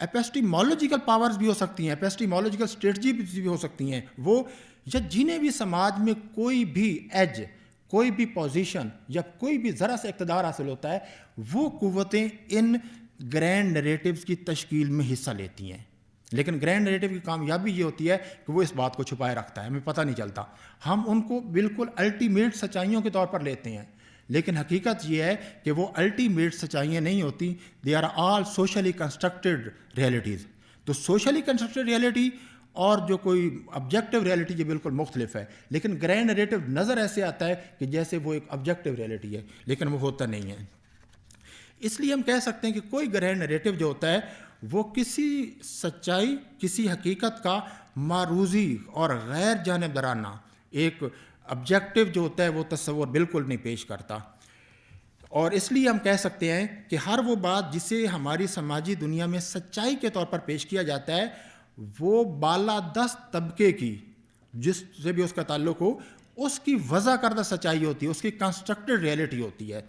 ایپسٹیمولوجیکل پاورز بھی ہو سکتی ہیں, ایپسٹیمولوجیکل اسٹریٹجی بھی ہو سکتی ہیں. وہ یا جنہیں بھی سماج میں کوئی بھی ایج, کوئی بھی پوزیشن یا کوئی بھی ذرا سے اقتدار حاصل ہوتا ہے وہ قوتیں ان گرینڈ نیریٹوز کی تشکیل میں حصہ لیتی ہیں. لیکن گرینڈ نیریٹو کی کامیابی یہ ہوتی ہے کہ وہ اس بات کو چھپائے رکھتا ہے, ہمیں پتہ نہیں چلتا. ہم ان کو بالکل الٹیمیٹ سچائیوں کے طور پر لیتے ہیں, لیکن حقیقت یہ ہے کہ وہ الٹیمیٹ سچائیاں نہیں ہوتی, they are all socially constructed realities. تو سوشلی کنسٹرکٹیڈ ریئلٹی اور جو کوئی آبجیکٹیو ریئلٹی یہ بالکل مختلف ہے. لیکن گرینڈ نیریٹو نظر ایسے آتا ہے کہ جیسے وہ ایک آبجیکٹیو ریئلٹی ہے, لیکن وہ ہوتا نہیں ہے. اس لیے ہم کہہ سکتے ہیں کہ کوئی گرینڈ نیریٹو جو ہوتا ہے وہ کسی سچائی, کسی حقیقت کا معروضی اور غیر جانبدارانہ ایک آبجیکٹیو جو ہوتا ہے وہ تصور بالکل نہیں پیش کرتا. اور اس لیے ہم کہہ سکتے ہیں کہ ہر وہ بات جسے ہماری سماجی دنیا میں سچائی کے طور پر پیش کیا جاتا ہے وہ بالادست طبقے کی, جس سے بھی اس کا تعلق ہو, اس کی وضع کردہ سچائی ہوتی ہے, اس کی کنسٹرکٹڈ ریئلٹی ہوتی ہے.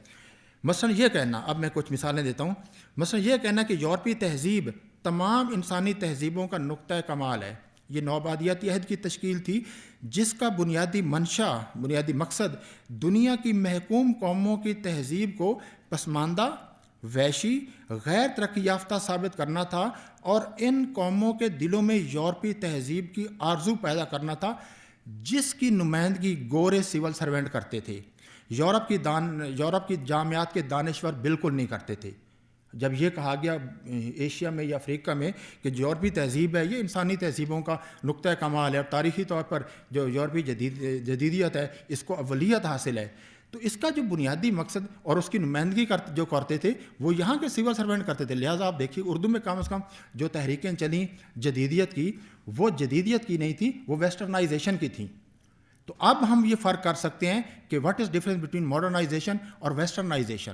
مثلا یہ کہنا, اب میں کچھ مثالیں دیتا ہوں, مثلا یہ کہنا کہ یورپی تہذیب تمام انسانی تہذیبوں کا نقطہ کمال ہے. یہ نوآبادیاتی عہد کی تشکیل تھی جس کا بنیادی منشا, بنیادی مقصد دنیا کی محکوم قوموں کی تہذیب کو پسماندہ, وحشی, غیر ترقی یافتہ ثابت کرنا تھا اور ان قوموں کے دلوں میں یورپی تہذیب کی آرزو پیدا کرنا تھا جس کی نمائندگی گورے سول سرونٹ کرتے تھے. یورپ کی جامعات کے دانشور بالکل نہیں کرتے تھے. جب یہ کہا گیا ایشیا میں یا افریقہ میں کہ جو یورپی تہذیب ہے یہ انسانی تہذیبوں کا نقطہ کمال ہے اور تاریخی طور پر جو یورپی جدیدیت ہے اس کو اولیت حاصل ہے, تو اس کا جو بنیادی مقصد اور اس کی نمائندگی جو کرتے تھے وہ یہاں کے سول سرونٹ کرتے تھے. لہٰذا آپ دیکھیے اردو میں کم از کم جو تحریکیں چلیں جدیدیت کی, وہ جدیدیت کی نہیں تھی, وہ ویسٹرنائزیشن کی تھیں. تو اب ہم یہ فرق کر سکتے ہیں کہ what is difference between modernisation اور ویسٹرنائزیشن.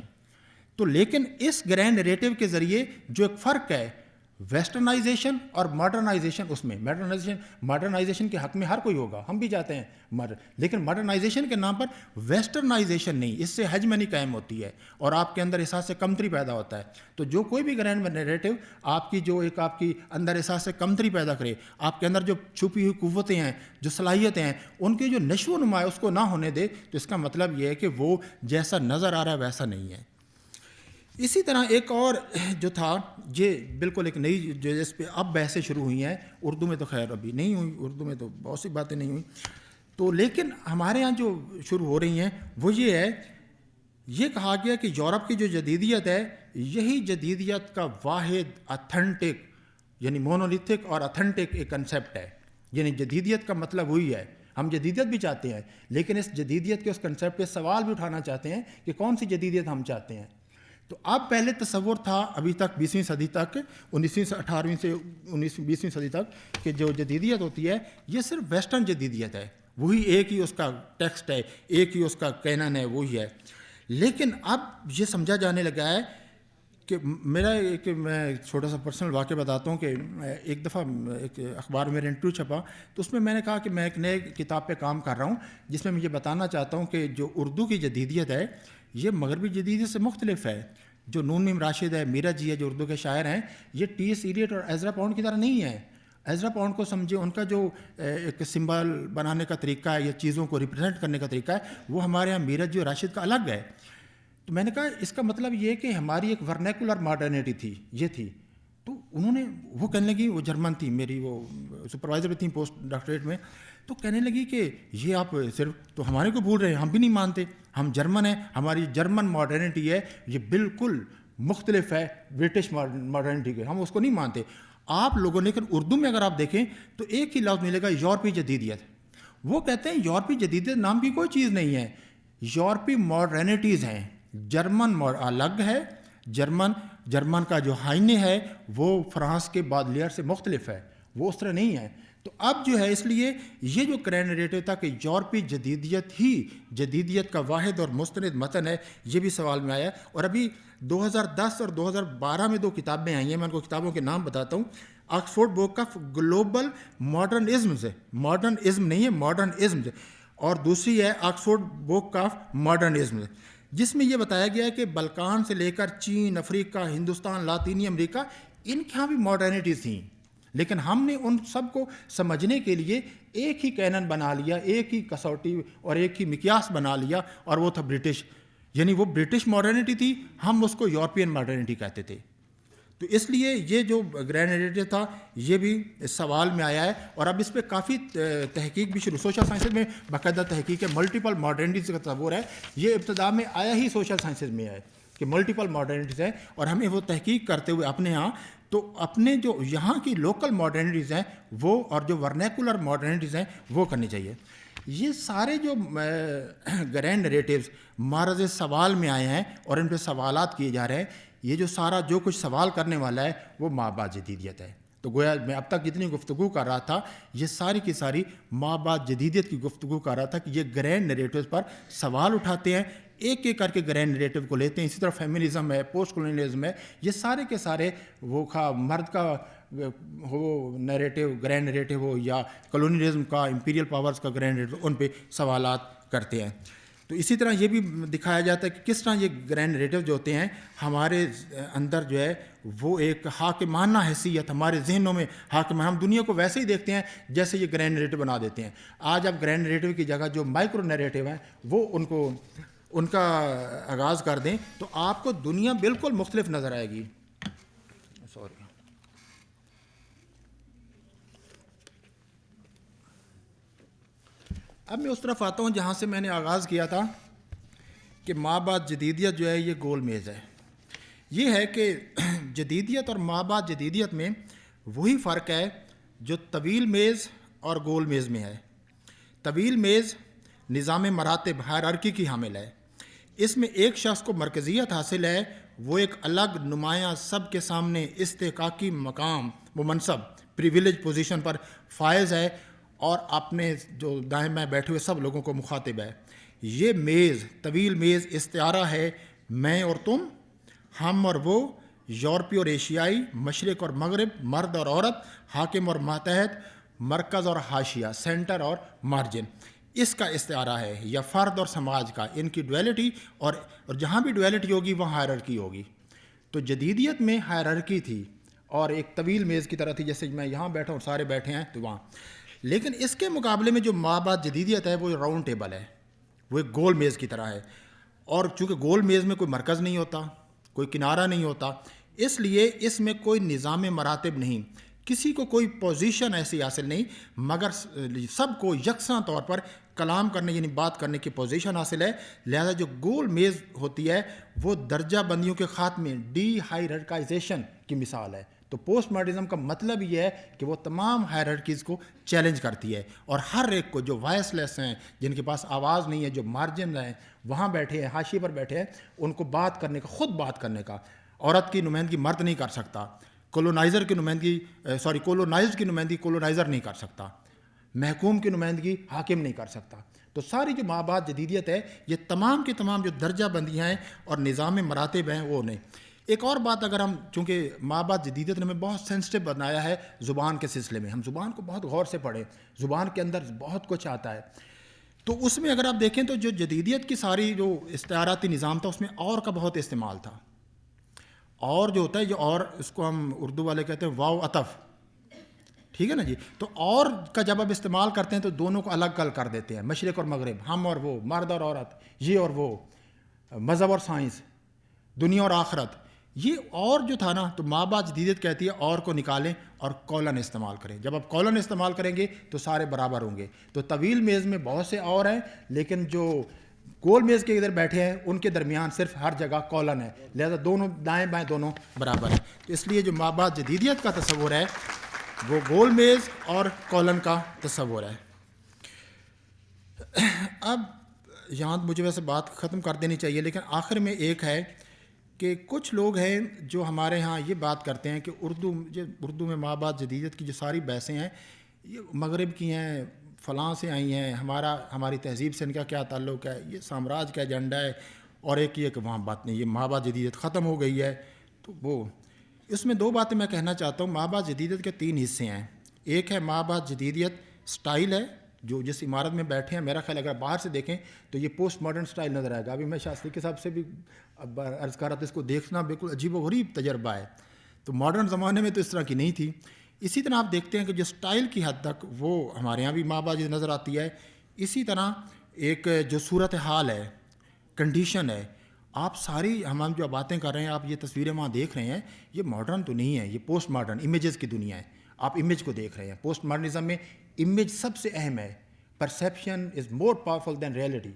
تو لیکن اس گرینڈ نیریٹو کے ذریعے جو ایک فرق ہے ویسٹرنائزیشن اور ماڈرنائزیشن, اس میں ماڈرنائزیشن کے حق میں ہر کوئی ہوگا, ہم بھی جاتے ہیں لیکن ماڈرنائزیشن کے نام پر ویسٹرنائزیشن نہیں, اس سے ہیجمنی قائم ہوتی ہے اور آپ کے اندر احساس کمتری پیدا ہوتا ہے. تو جو کوئی بھی گرینڈ نیریٹو آپ کی جو ایک آپ کی اندر احساس کمتری پیدا کرے, آپ کے اندر جو چھپی ہوئی قوتیں ہیں, جو صلاحیتیں ہیں, ان کی جو نشو و نما ہے اس کو نہ ہونے دے, تو اس کا مطلب یہ ہے کہ وہ جیسا نظر آ رہا ہے ویسا نہیں ہے. اسی طرح ایک اور جو تھا, یہ بالکل ایک نئی جو جس پہ اب بحثیں شروع ہوئی ہیں, اردو میں تو خیر ابھی نہیں ہوئی, اردو میں تو بہت سی باتیں نہیں ہوئیں, تو لیکن ہمارے ہاں جو شروع ہو رہی ہیں وہ یہ ہے, یہ کہا گیا کہ یورپ کی جو جدیدیت ہے یہی جدیدیت کا واحد اتھینٹک یعنی مونولیتھک اور اتھینٹک ایک کنسیپٹ ہے. یعنی جدیدیت کا مطلب وہی ہے, ہم جدیدیت بھی چاہتے ہیں لیکن اس جدیدیت کے اس کنسیپٹ پہ سوال بھی اٹھانا چاہتے ہیں کہ کون سی جدیدیت ہم چاہتے ہیں. تو اب پہلے تصور تھا ابھی تک 20ویں صدی تک, 18ویں سے 20ویں صدی تک کہ جو جدیدیت ہوتی ہے یہ صرف ویسٹرن جدیدیت ہے, وہی ایک ہی اس کا ٹیکسٹ ہے, ایک ہی اس کا کینن ہے, وہی ہے. لیکن اب یہ سمجھا جانے لگا ہے کہ میرا میں چھوٹا سا پرسنل واقعہ بتاتا ہوں کہ ایک دفعہ ایک اخبار میں میرا انٹرویو چھپا تو اس میں نے کہا کہ میں ایک نئے کتاب پہ کام کر رہا ہوں جس میں مجھے بتانا چاہتا ہوں کہ جو اردو کی جدیدیت ہے یہ مغربی جدیدیت سے مختلف ہے. جو نون میم راشد ہے, میرا جی ہے جو اردو کے شاعر ہیں, یہ ٹی ایس ایلیٹ اور ایزرا پاؤنڈ کی طرح نہیں ہے. ایزرا پاؤنڈ کو سمجھے, ان کا جو ایک سمبل بنانے کا طریقہ ہے یا چیزوں کو ریپرزینٹ کرنے کا طریقہ ہے وہ ہمارے یہاں میرا جی اور راشد کا الگ ہے. تو میں نے کہا اس کا مطلب یہ کہ ہماری ایک ورنیکولر ماڈرنیٹی تھی, یہ تھی. تو انہوں نے وہ کہنے لگی, وہ جرمن تھی, میری وہ سپروائزر بھی تھیں پوسٹ ڈاکٹریٹ میں, تو کہنے لگی کہ یہ آپ صرف تو ہمارے کو بھول رہے ہیں, ہم بھی نہیں مانتے, ہم جرمن ہیں, ہماری جرمن ماڈرنیٹی ہے یہ بالکل مختلف ہے برٹش ماڈرنیٹی کے, ہم اس کو نہیں مانتے. آپ لوگوں نے, لیکن اردو میں اگر آپ دیکھیں تو ایک ہی لفظ ملے گا, یورپی جدیدیت. وہ کہتے ہیں یورپی جدیدیت نام کی کوئی چیز نہیں ہے, یورپی ماڈرنیٹیز ہیں. جرمن الگ ہے, جرمن کا جو ہائنے ہے وہ فرانس کے بادلیئر سے مختلف ہے, وہ اس طرح نہیں ہے. تو اب جو ہے اس لیے یہ جو گرینڈ نیریٹو تھا کہ یورپی جدیدیت ہی جدیدیت کا واحد اور مستند متن ہے, یہ بھی سوال میں آیا. اور ابھی 2010 اور 2012 میں 2 کتابیں آئی ہیں, میں ان کو کتابوں کے نام بتاتا ہوں. Oxford book of global modernism سے, ماڈرنزم نہیں ہے ماڈرنزم سے, اور دوسری ہے آکسفورڈ بک آف ماڈرنزم سے, جس میں یہ بتایا گیا ہے کہ بلکان سے لے کر چین, افریقہ, ہندوستان, لاطینی امریکہ, ان کے یہاں بھی ماڈرنیٹیز تھیں, لیکن ہم نے ان سب کو سمجھنے کے لیے ایک ہی کینن بنا لیا, ایک ہی کسوٹی اور ایک ہی مقیاس بنا لیا, اور وہ تھا برٹش. یعنی وہ برٹش ماڈرنیٹی تھی, ہم اس کو یورپین ماڈرنیٹی کہتے تھے. تو اس لیے یہ جو گرینڈ نیریٹو تھا یہ بھی اس سوال میں آیا ہے, اور اب اس پہ کافی تحقیق بھی شروع, سوشل سائنسز میں باقاعدہ تحقیق ہے, ملٹیپل ماڈرنٹیز کا تصور ہے. یہ ابتدا میں آیا ہی سوشل سائنسز میں ہے کہ ملٹیپل ماڈرنٹیز ہیں, اور ہمیں وہ تحقیق کرتے ہوئے اپنے ہاں تو اپنے جو یہاں کی لوکل ماڈرنٹیز ہیں وہ, اور جو ورنیکولر ماڈرنٹیز ہیں وہ کرنی چاہیے. یہ سارے جو گرینڈ نیریٹیوز معرض سوال میں آئے ہیں اور ان پہ سوالات کیے جا رہے ہیں, یہ جو سارا جو کچھ سوال کرنے والا ہے وہ مابعد جدیدیت ہے. تو گویا میں اب تک جتنی گفتگو کر رہا تھا یہ ساری کی ساری مابعد جدیدیت کی گفتگو کر رہا تھا کہ یہ گرینڈ نیریٹیوز پر سوال اٹھاتے ہیں, ایک ایک کر کے گرینڈ نیریٹو کو لیتے ہیں. اسی طرح فیمنزم ہے, پوسٹ کولونیلزم ہے, یہ سارے کے سارے وہ مرد کا ہو نیریٹو, گرینڈ نیریٹو ہو, یا کولونیلزم کا, امپیریل پاورز کا گرینڈ نیریٹو, ان پہ سوالات کرتے ہیں. تو اسی طرح یہ بھی دکھایا جاتا ہے کہ کس طرح یہ گرینڈ نیریٹو جو ہوتے ہیں ہمارے اندر جو ہے وہ ایک حاکمانہ حیثیت ہمارے ذہنوں میں حاکم, ہم دنیا کو ویسے ہی دیکھتے ہیں جیسے یہ گرینڈ نیریٹو بنا دیتے ہیں. آج آپ گرینڈ نیریٹو کی جگہ جو مائکرو نیریٹو ہیں وہ ان کا آغاز کر دیں تو آپ کو دنیا بالکل مختلف نظر آئے گی. سوری, اب میں اس طرف آتا ہوں جہاں سے میں نے آغاز کیا تھا کہ مابعد جدیدیت جو ہے یہ گول میز ہے. یہ ہے کہ جدیدیت اور مابعد جدیدیت میں وہی فرق ہے جو طویل میز اور گول میز میں ہے. طویل میز نظام مراتب ہائرارکی کی حامل ہے. اس میں ایک شخص کو مرکزیت حاصل ہے, وہ ایک الگ نمایاں سب کے سامنے استحقاقی مقام و منصب پریویلیج پوزیشن پر فائز ہے اور اپنے جو دائیں بائیں بیٹھے ہوئے سب لوگوں کو مخاطب ہے. یہ میز, طویل میز استعارہ ہے میں اور تم, ہم اور وہ, یورپی اور ایشیائی, مشرق اور مغرب, مرد اور عورت, حاکم اور ماتحت, مرکز اور حاشیہ, سینٹر اور مارجن. اس کا استعارہ ہے, یا فرد اور سماج کا, ان کی ڈویلٹی, اور جہاں بھی ڈویلٹی ہوگی وہاں ہائرارکی ہوگی. تو جدیدیت میں ہائرارکی تھی اور ایک طویل میز کی طرح تھی, جیسے میں یہاں بیٹھا ہوں سارے بیٹھے ہیں تو وہاں. لیکن اس کے مقابلے میں جو مابعد جدیدیت ہے وہ راؤنڈ ٹیبل ہے, وہ ایک گول میز کی طرح ہے. اور چونکہ گول میز میں کوئی مرکز نہیں ہوتا, کوئی کنارہ نہیں ہوتا, اس لیے اس میں کوئی نظام مراتب نہیں, کسی کو کوئی پوزیشن ایسی حاصل نہیں, مگر سب کو یکساں طور پر کلام کرنے یعنی بات کرنے کی پوزیشن حاصل ہے. لہذا جو گول میز ہوتی ہے وہ درجہ بندیوں کے خاتمے, ڈی ہائرارکائزیشن کی مثال ہے. تو پوسٹ ماڈرنزم کا مطلب یہ ہے کہ وہ تمام ہائرارکیز کو چیلنج کرتی ہے, اور ہر ایک کو جو وائس لیس ہیں, جن کے پاس آواز نہیں ہے, جو مارجن ہیں, وہاں بیٹھے ہیں, حاشیے پر بیٹھے ہیں, ان کو بات کرنے کا, خود بات کرنے کا. عورت کی نمائندگی مرد نہیں کر سکتا, کولونائزر کی نمائندگی کولونائزڈ کی نمائندگی کولونائزر نہیں کر سکتا, محکوم کی نمائندگی حاکم نہیں کر سکتا. تو ساری جو مابعد جدیدیت ہے یہ تمام کی تمام جو درجہ بندیاں ہیں اور نظام مراتب ہیں وہ نہیں. ایک اور بات اگر ہم، چونکہ ماں باپ جدیدیت نے ہمیں بہت سینسٹیو بنایا ہے زبان کے سلسلے میں، ہم زبان کو بہت غور سے پڑھیں، زبان کے اندر بہت کچھ آتا ہے، تو اس میں اگر آپ دیکھیں تو جو جدیدیت کی ساری جو استعاراتی نظام تھا اس میں اور کا بہت استعمال تھا. اور جو ہوتا ہے، جو اور اس کو ہم اردو والے کہتے ہیں واو عطف، ٹھیک ہے نا جی. تو اور کا جب آپ استعمال کرتے ہیں تو دونوں کو الگ کر دیتے ہیں، مشرق اور مغرب، ہم اور وہ، مرد اور عورت، یہ اور وہ، مذہب اور سائنس، دنیا اور آخرت. یہ اور جو تھا نا، تو ماں باپ جدیدیت کہتی ہے اور کو نکالیں اور کولن استعمال کریں. جب آپ کولن استعمال کریں گے تو سارے برابر ہوں گے. تو طویل میز میں بہت سے اور ہیں، لیکن جو گول میز کے ادھر بیٹھے ہیں ان کے درمیان صرف ہر جگہ کولن ہے، لہذا دونوں دائیں بائیں دونوں برابر ہیں. تو اس لیے جو ماں باپ جدیدیت کا تصور ہے وہ گول میز اور کولن کا تصور ہے. اب یہاں مجھے ویسے بات ختم کر دینی چاہیے، لیکن آخر میں ایک ہے کہ کچھ لوگ ہیں جو ہمارے ہاں یہ بات کرتے ہیں کہ اردو میں ماں باپ جدیدیت کی جو ساری بحثیں ہیں یہ مغرب کی ہیں، فلاں سے آئی ہیں، ہماری تہذیب سے ان کا کیا تعلق ہے، یہ سامراج کا ایجنڈا ہے. اور ایک یہ کہ وہاں بات نہیں، یہ ماں باپ جدیدیت ختم ہو گئی ہے. تو وہ اس میں دو باتیں میں کہنا چاہتا ہوں. ماں باپ جدیدیت کے 3 حصے ہیں. ایک ہے ماں باپ جدیدیت سٹائل ہے، جو جس عمارت میں بیٹھے ہیں، میرا خیال اگر باہر سے دیکھیں تو یہ پوسٹ ماڈرن سٹائل نظر آئے گا. ابھی میں شاستری کے صاحب سے بھی عرض کر رہا تھا، اس کو دیکھنا بالکل عجیب و غریب تجربہ ہے. تو ماڈرن زمانے میں تو اس طرح کی نہیں تھی. اسی طرح آپ دیکھتے ہیں کہ جو سٹائل کی حد تک وہ ہمارے یہاں بھی ماں باپ نظر آتی ہے. اسی طرح ایک جو صورت حال ہے، کنڈیشن ہے، آپ ساری ہم جو باتیں کر رہے ہیں، آپ یہ تصویریں وہاں دیکھ رہے ہیں، یہ ماڈرن تو نہیں ہے، یہ پوسٹ ماڈرن امیجز کی دنیا ہے. آپ امیج کو دیکھ رہے ہیں. پوسٹ ماڈرنزم میں امیج سب سے اہم ہے. پرسیپشن از مور پاورفل دین ریئلٹی.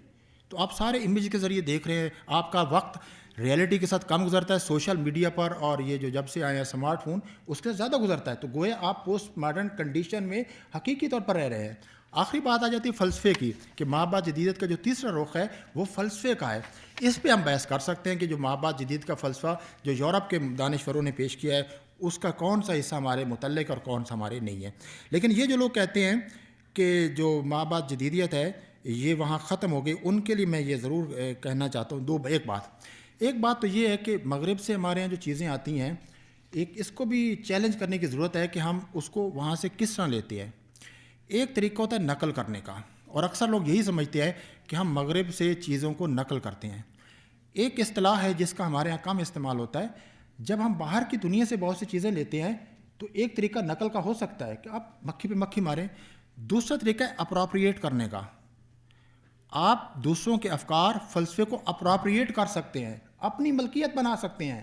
تو آپ سارے امیج کے ذریعے دیکھ رہے ہیں. آپ کا وقت ریئلٹی کے ساتھ کم گزرتا ہے سوشل میڈیا پر، اور یہ جو جب سے آئے ہیں اسمارٹ فون اس کے زیادہ گزرتا ہے. تو گویا آپ پوسٹ ماڈرن کنڈیشن میں حقیقی طور پر رہ رہے ہیں. آخری بات آ جاتی ہے فلسفے کی، کہ ماں باپ جدیدیت کا جو تیسرا رخ ہے وہ فلسفے کا ہے. اس پہ ہم بحث کر سکتے ہیں کہ جو ماں باپ جدید کا فلسفہ جو یورپ کے دانشوروں نے پیش کیا ہے اس کا کون سا حصہ ہمارے متعلق اور کون سا ہمارے نہیں ہے. لیکن یہ جو لوگ کہتے ہیں کہ جو ماں باپ جدیدیت ہے یہ وہاں ختم ہو گئی، ان کے لیے میں یہ ضرور کہنا چاہتا ہوں ایک بات تو یہ ہے کہ مغرب سے ہمارے یہاں جو چیزیں آتی ہیں، ایک اس کو بھی چیلنج کرنے کی ضرورت ہے کہ ہم اس کو وہاں سے کس طرح لیتے ہیں. ایک طریقہ ہوتا ہے نقل کرنے کا، اور اکثر لوگ یہی سمجھتے ہیں کہ ہم مغرب سے چیزوں کو نقل کرتے ہیں. ایک اصطلاح ہے جس کا ہمارے یہاں کم استعمال ہوتا ہے. جب ہم باہر کی دنیا سے بہت سی چیزیں لیتے ہیں تو ایک طریقہ نقل کا ہو سکتا ہے کہ آپ مکھی پہ مکھی ماریں. دوسرا طریقہ ہے اپروپریٹ کرنے کا. آپ دوسروں کے افکار، فلسفے کو اپروپریٹ کر سکتے ہیں، اپنی ملکیت بنا سکتے ہیں،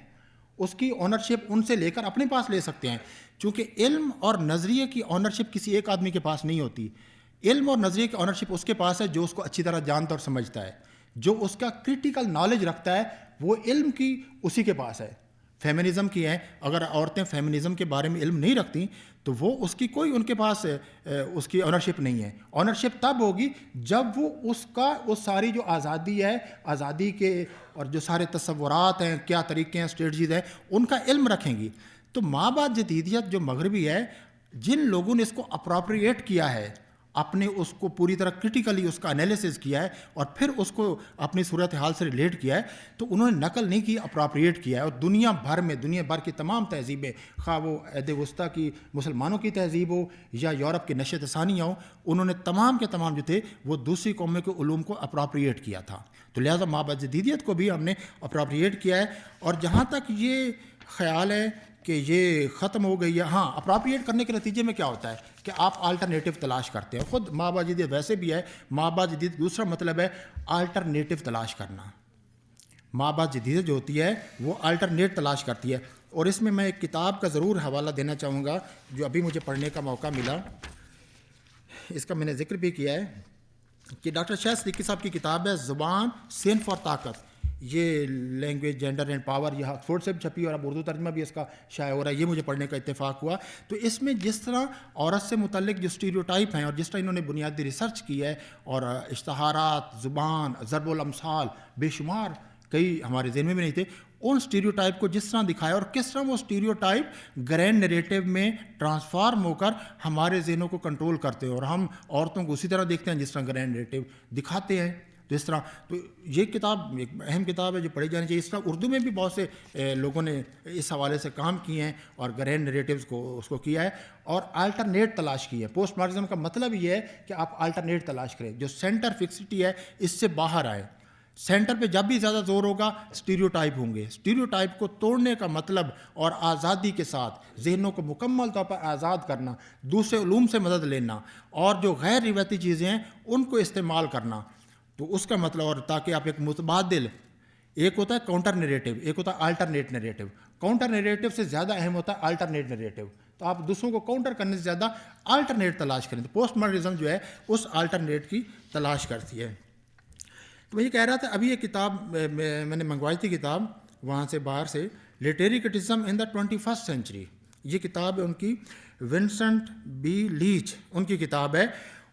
اس کی اونرشپ ان سے لے کر اپنے پاس لے سکتے ہیں. چونکہ علم اور نظریے کی اونرشپ کسی ایک آدمی کے پاس نہیں ہوتی. علم اور نظریے کی اونرشپ اس کے پاس ہے جو اس کو اچھی طرح جانتا اور سمجھتا ہے، جو اس کا کریٹیکل نالج رکھتا ہے، وہ علم کی اسی کے پاس ہے. فیمنزم کی ہے، اگر عورتیں فیمنزم کے بارے میں علم نہیں رکھتی تو وہ اس کی کوئی ان کے پاس اس کی اونرشپ نہیں ہے. اونرشپ تب ہوگی جب وہ اس ساری جو آزادی ہے، آزادی کے اور جو سارے تصورات ہیں، کیا طریقے ہیں، اسٹریٹجیز ہیں، ان کا علم رکھیں گی. تو ماں باپ جدیدیت جو مغربی ہے، جن لوگوں نے اس کو اپروپریٹ کیا ہے، اپنے اس کو پوری طرح کرٹیکلی اس کا انالیسس کیا ہے اور پھر اس کو اپنی صورتحال سے ریلیٹ کیا ہے، تو انہوں نے نقل نہیں کی، اپروپریٹ کیا ہے. اور دنیا بھر کی تمام تہذیبیں، خواہ وہ عہد وسطیٰ کی مسلمانوں کی تہذیب ہو یا یورپ کی نشت ثانیہ ہو، انہوں نے تمام کے تمام جو تھے وہ دوسری قوموں کے علوم کو اپروپریٹ کیا تھا. تو لہٰذا ماں باپ جدیدیت کو بھی ہم نے اپروپریٹ کیا ہے. اور جہاں تک یہ خیال ہے کہ یہ ختم ہو گئی ہے، ہاں، اپروپریٹ کرنے کے نتیجے میں کیا ہوتا ہے کہ آپ آلٹرنیٹیو تلاش کرتے ہیں. خود ماں باپ جدید ویسے بھی ہے، ماں باپ جدید دوسرا مطلب ہے آلٹرنیٹیو تلاش کرنا. ماں باپ جدید جو ہوتی ہے وہ آلٹرنیٹ تلاش کرتی ہے. اور اس میں ایک کتاب کا ضرور حوالہ دینا چاہوں گا جو ابھی مجھے پڑھنے کا موقع ملا. اس کا میں نے ذکر بھی کیا ہے کہ ڈاکٹر شاہ صدیقی صاحب کی کتاب ہے زبان، صنف اور طاقت. یہ لینگویج، جینڈر اینڈ پاور، یہ آکسفورڈ سے بھی چھپی اور اب اردو ترجمہ بھی اس کا شائع ہو رہا ہے. یہ مجھے پڑھنے کا اتفاق ہوا. تو اس میں جس طرح عورت سے متعلق جو اسٹیریوٹائپ ہیں اور جس طرح انہوں نے بنیادی ریسرچ کی ہے، اور اشتہارات، زبان، ضرب الامثال، بے شمار کئی ہمارے ذہن میں بھی نہیں تھے، ان اسٹیریوٹائپ کو جس طرح دکھایا اور کس طرح وہ اسٹیریوٹائپ گرینڈ نریٹو میں ٹرانسفارم ہو کر ہمارے ذہنوں کو کنٹرول کرتے ہیں، اور ہم عورتوں کو اسی طرح دیکھتے ہیں جس طرح گرینڈ نریٹو دکھاتے ہیں. تو اس طرح تو یہ کتاب ایک اہم کتاب ہے جو پڑھی جانی چاہیے. اس طرح اردو میں بھی بہت سے لوگوں نے اس حوالے سے کام کیے ہیں اور گرینڈ نیریٹیوز کو اس کو کیا ہے اور آلٹرنیٹ تلاش کی ہے. پوسٹ ماڈرنزم کا مطلب یہ ہے کہ آپ آلٹرنیٹ تلاش کریں جو سینٹر فکسٹی ہے اس سے باہر آئے. سینٹر پہ جب بھی زیادہ زور ہوگا اسٹیریوٹائپ ہوں گے. اسٹیریوٹائپ کو توڑنے کا مطلب اور آزادی کے ساتھ ذہنوں کو مکمل طور پر آزاد کرنا, دوسرے علوم سے مدد لینا اور جو غیر روایتی چیزیں ہیں ان کو استعمال کرنا. تو اس کا مطلب اور تاکہ آپ ایک متبادل, ایک ہوتا ہے کاؤنٹر نیریٹو, ایک ہوتا ہے آلٹرنیٹ نیریٹو. کاؤنٹر نیریٹو سے زیادہ اہم ہوتا ہے آلٹرنیٹ نیریٹو. تو آپ دوسروں کو کاؤنٹر کرنے سے زیادہ آلٹرنیٹ تلاش کریں. تو پوسٹ ماڈرنزم جو ہے اس آلٹرنیٹ کی تلاش کرتی ہے. تو میں یہ کہہ رہا تھا ابھی یہ کتاب میں نے منگوائی تھی کتاب وہاں سے باہر سے, لٹریری کرٹیسزم ان دا 21st سینچری. یہ کتاب ہے ان کی, ونسنٹ بی لیچ ان کی کتاب ہے.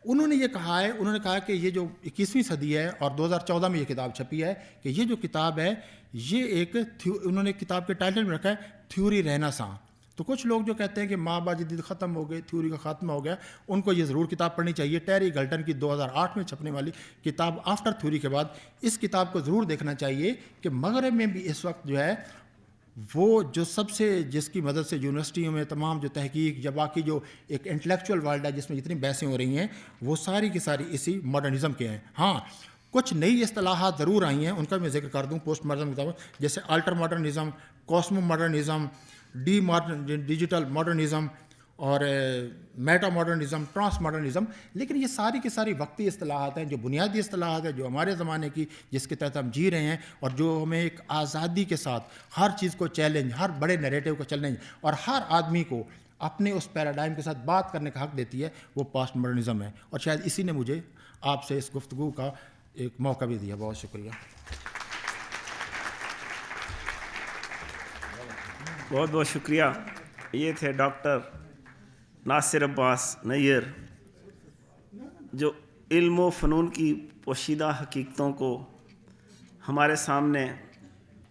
انہوں نے یہ کہا ہے, انہوں نے کہا کہ یہ جو 21ویں صدی ہے اور 2014 میں یہ کتاب چھپی ہے کہ یہ جو کتاب ہے یہ ایک, انہوں نے کتاب کے ٹائٹل میں رکھا ہے تھیوری رہنساں. تو کچھ لوگ جو کہتے ہیں کہ ماں با جدید ختم ہو گئے, تھیوری کا خاتمہ ہو گیا, ان کو یہ ضرور کتاب پڑھنی چاہیے. ٹیری گلٹن کی 2008 میں چھپنے والی کتاب آفٹر تھیوری کے بعد اس کتاب کو ضرور دیکھنا چاہیے کہ مغرب میں بھی اس وقت جو ہے وہ جو سب سے جس کی مدد سے یونیورسٹیوں میں تمام جو تحقیق یا باقی جو ایک انٹلیکچوئل ورلڈ ہے جس میں جتنی بحثیں ہو رہی ہیں وہ ساری کی ساری اسی ماڈرنزم کے ہیں. ہاں کچھ نئی اصطلاحات ضرور آئی ہیں, ان کا میں ذکر کر دوں پوسٹ ماڈرنزم کتابوں, جیسے الٹر ماڈرنزم, کاسمو ماڈرنزم, ڈیجیٹل ماڈرنزم اور میٹا ماڈرنزم, ٹرانس ماڈرنزم. لیکن یہ ساری کی ساری وقتی اصطلاحات ہیں جو بنیادی اصطلاحات ہیں جو ہمارے زمانے کی جس کے تحت ہم جی رہے ہیں اور جو ہمیں ایک آزادی کے ساتھ ہر چیز کو چیلنج, ہر بڑے نیریٹو کو چیلنج اور ہر آدمی کو اپنے اس پیراڈائم کے ساتھ بات کرنے کا حق دیتی ہے, وہ پاسٹ ماڈرنزم ہے. اور شاید اسی نے مجھے آپ سے اس گفتگو کا ایک موقع بھی دیا. بہت شکریہ. بہت بہت شکریہ. یہ تھے ڈاکٹر ناصر عباس نیر جو علم و فنون کی پوشیدہ حقیقتوں کو ہمارے سامنے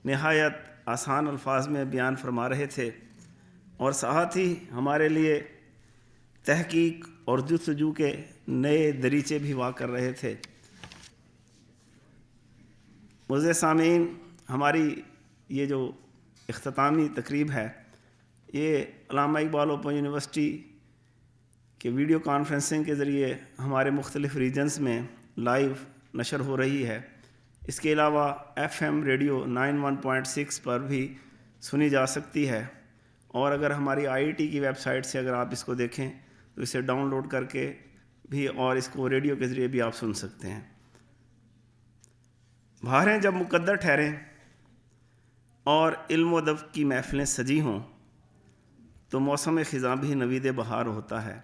نہایت آسان الفاظ میں بیان فرما رہے تھے اور ساتھ ہی ہمارے لیے تحقیق اور جستجو کے نئے دریچے بھی وا کر رہے تھے. معزز سامعین, ہماری یہ جو اختتامی تقریب ہے یہ علامہ اقبال اوپن یونیورسٹی کے ویڈیو کانفرنسنگ کے ذریعے ہمارے مختلف ریجنز میں لائیو نشر ہو رہی ہے. اس کے علاوہ FM ریڈیو 91.6 پر بھی سنی جا سکتی ہے, اور اگر ہماری IIT کی ویب سائٹ سے اگر آپ اس کو دیکھیں تو اسے ڈاؤن لوڈ کر کے بھی اور اس کو ریڈیو کے ذریعے بھی آپ سن سکتے ہیں. بہاریں جب مقدر ٹھہریں اور علم و ادب کی محفلیں سجی ہوں تو موسم خزاں بھی نوید بہار ہوتا ہے.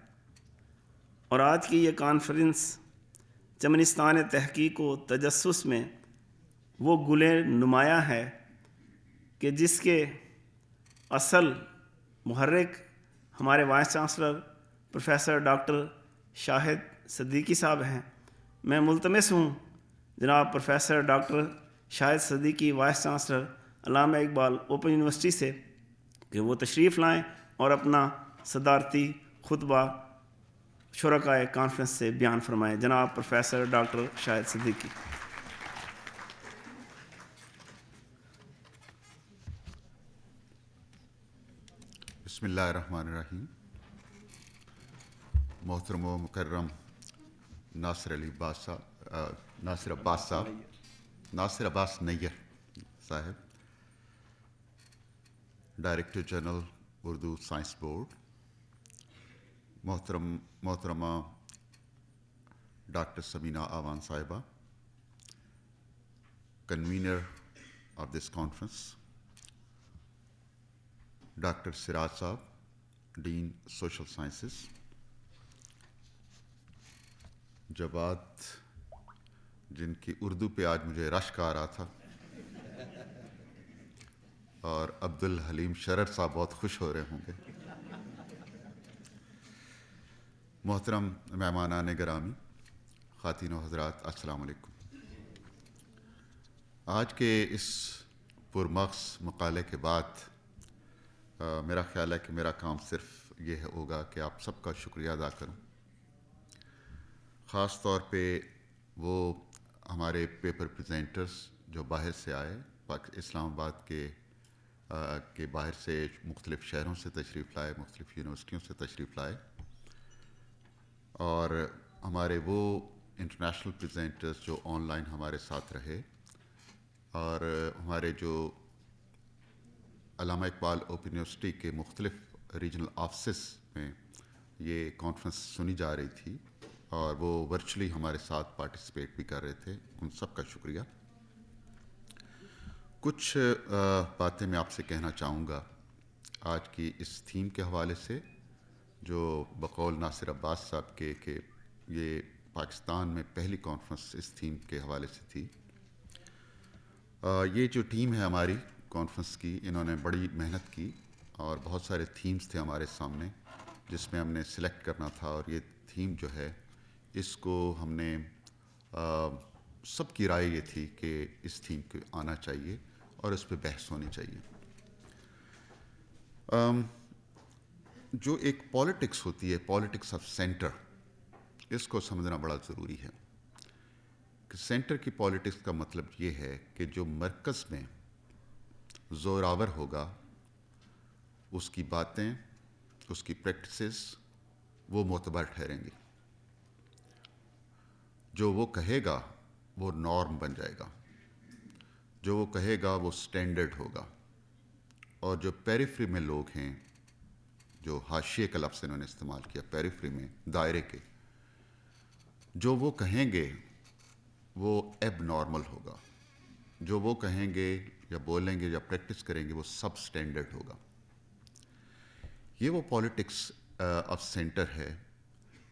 اور آج کی یہ کانفرنس چمنستان تحقیق و تجسس میں وہ گل نمایاں ہے کہ جس کے اصل محرک ہمارے voice chancellor professor doctor Shahid Siddiqui صاحب ہیں. میں ملتمس ہوں جناب professor doctor Shahid Siddiqui voice chancellor Allama Iqbal open university سے کہ وہ تشریف لائیں اور اپنا صدارتی خطبہ شرکائے کانفرنس سے بیان فرمائیں. جناب پروفیسر ڈاکٹر شاہد صدیقی. بسم اللہ الرحمن الرحیم. محترم و مکرم ناصر عباس نیر صاحب, director general Urdu science board, محترمہ ڈاکٹر سمینہ آوان صاحبہ, convener of this conference, doctor Siraj صاحب, ڈین سوشل سائنسز, جواد جن کی اردو پہ آج مجھے رشک آ رہا تھا, اور عبد الحلیم شرر صاحب بہت خوش ہو رہے ہوں گے. محترم مہمانان گرامی, خواتین و حضرات, السلام علیکم. آج کے اس پرمغز مقالے کے بعد میرا خیال ہے کہ میرا کام صرف یہ ہوگا کہ آپ سب کا شکریہ ادا کروں, خاص طور پہ وہ ہمارے پیپر پریزنٹرز جو باہر سے آئے، اسلام آباد کے باہر سے مختلف شہروں سے تشریف لائے، مختلف یونیورسٹیوں سے تشریف لائے، اور ہمارے وہ انٹرنیشنل پریزنٹرز جو آن لائن ہمارے ساتھ رہے، اور ہمارے جو علامہ اقبال اوپن یونیورسٹی کے مختلف ریجنل آفسز میں یہ کانفرنس سنی جا رہی تھی، اور وہ ورچولی ہمارے ساتھ پارٹیسپیٹ بھی کر رہے تھے، ان سب کا شکریہ۔ کچھ باتیں میں آپ سے کہنا چاہوں گا آج کی اس تھیم کے حوالے سے، جو بقول ناصر عباس صاحب کے کہ یہ پاکستان میں پہلی کانفرنس اس تھیم کے حوالے سے تھی۔ یہ جو ٹیم ہے ہماری کانفرنس کی، انہوں نے بڑی محنت کی، اور بہت سارے تھیمز تھے ہمارے سامنے جس میں ہم نے سلیکٹ کرنا تھا، اور یہ تھیم جو ہے اس کو ہم نے سب کی رائے یہ تھی کہ اس تھیم کو آنا چاہیے اور اس پہ بحث ہونی چاہیے۔ جو ایک پالیٹکس ہوتی ہے، پالیٹکس آف سینٹر، اس کو سمجھنا بڑا ضروری ہے کہ سینٹر کی پالیٹکس کا مطلب یہ ہے کہ جو مرکز میں زوراور ہوگا، اس کی باتیں، اس کی پریکٹسز وہ معتبر ٹھہریں گی، جو وہ کہے گا وہ نارم بن جائے گا، جو وہ کہے گا وہ سٹینڈرڈ ہوگا، اور جو پیریفری میں لوگ ہیں، جو حاشیے کا لفظ انہوں نے استعمال کیا، پیریفری میں دائرے کے، جو وہ کہیں گے وہ ایب نارمل ہوگا، جو وہ کہیں گے یا بولیں گے یا پریکٹس کریں گے وہ سب سٹینڈرڈ ہوگا۔ یہ وہ پالیٹکس آف سینٹر ہے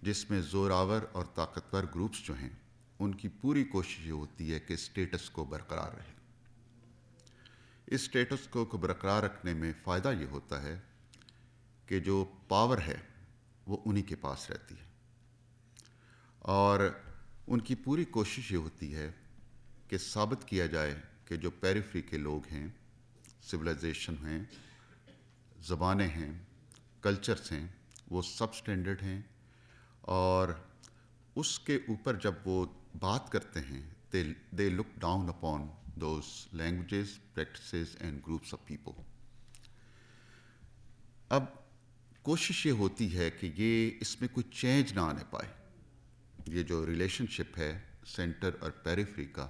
جس میں زوراور اور طاقتور گروپس جو ہیں ان کی پوری کوشش یہ ہوتی ہے کہ اسٹیٹس کو برقرار رہے۔ اس اسٹیٹس کو برقرار رکھنے میں فائدہ یہ ہوتا ہے کہ جو پاور ہے وہ انہی کے پاس رہتی ہے، اور ان کی پوری کوشش یہ ہوتی ہے کہ ثابت کیا جائے کہ جو پیریفری کے لوگ ہیں، سویلائزیشن ہیں، زبانیں ہیں، کلچرز ہیں، وہ سب سٹینڈرڈ ہیں، اور اس کے اوپر جب وہ بات کرتے ہیں they look down upon those languages, practices and groups of people۔ اب کوشش یہ ہوتی ہے کہ یہ اس میں کوئی چینج نہ آنے پائے، یہ جو ریلیشن شپ ہے سینٹر اور پیریفری کا،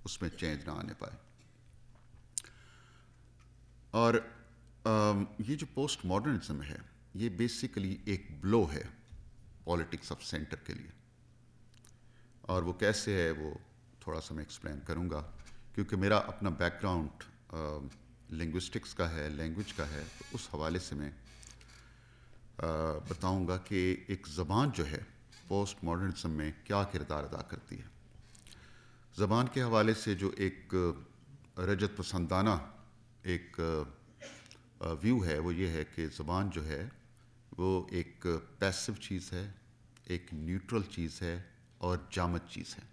اس میں چینج نہ آنے پائے۔ اور یہ جو پوسٹ ماڈرنزم ہے یہ بیسیکلی ایک بلو ہے پالیٹکس آف سینٹر کے لیے، اور وہ کیسے ہے وہ تھوڑا سا میں ایکسپلین کروں گا، کیونکہ میرا اپنا بیک گراؤنڈ لنگوسٹکس کا ہے، لینگویج کا ہے، تو اس حوالے سے میں بتاؤں گا کہ ایک زبان جو ہے پوسٹ ماڈرنزم میں کیا کردار ادا کرتی ہے۔ زبان کے حوالے سے جو ایک رجت پسندانہ ایک ویو ہے وہ یہ ہے کہ زبان جو ہے وہ ایک پیسو چیز ہے، ایک نیوٹرل چیز ہے اور جامد چیز ہے،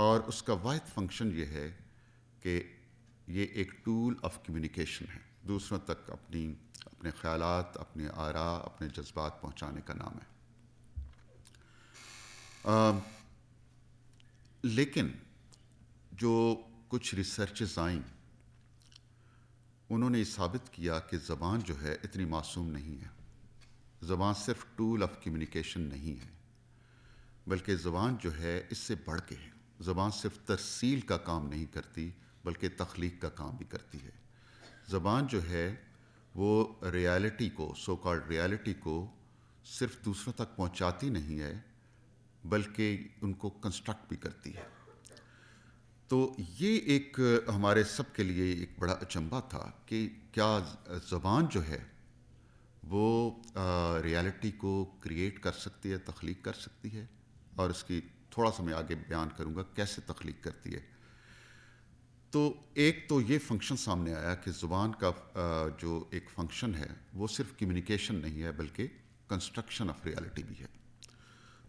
اور اس کا واحد فنکشن یہ ہے کہ یہ ایک ٹول آف کمیونیکیشن ہے، دوسروں تک اپنے خیالات، اپنے آراء، اپنے جذبات پہنچانے کا نام ہے۔ لیکن جو کچھ ریسرچز آئیں انہوں نے یہ ثابت کیا کہ زبان جو ہے اتنی معصوم نہیں ہے، زبان صرف ٹول آف کمیونیکیشن نہیں ہے، بلکہ زبان جو ہے اس سے بڑھ کے ہے۔ زبان صرف ترسیل کا کام نہیں کرتی بلکہ تخلیق کا کام بھی کرتی ہے۔ زبان جو ہے وہ ریالٹی کو، سو کالڈ ریالٹی کو صرف دوسروں تک پہنچاتی نہیں ہے بلکہ ان کو کنسٹرکٹ بھی کرتی ہے۔ تو یہ ایک ہمارے سب کے لیے ایک بڑا اچنبھا تھا کہ کیا زبان جو ہے وہ ریالٹی کو کریٹ کر سکتی ہے، تخلیق کر سکتی ہے، اور اس کی تھوڑا سا میں آگے بیان کروں گا کیسے تخلیق کرتی ہے۔ تو ایک تو یہ فنکشن سامنے آیا کہ زبان کا جو ایک فنکشن ہے وہ صرف کمیونیکیشن نہیں ہے بلکہ کنسٹرکشن آف ریالٹی بھی ہے۔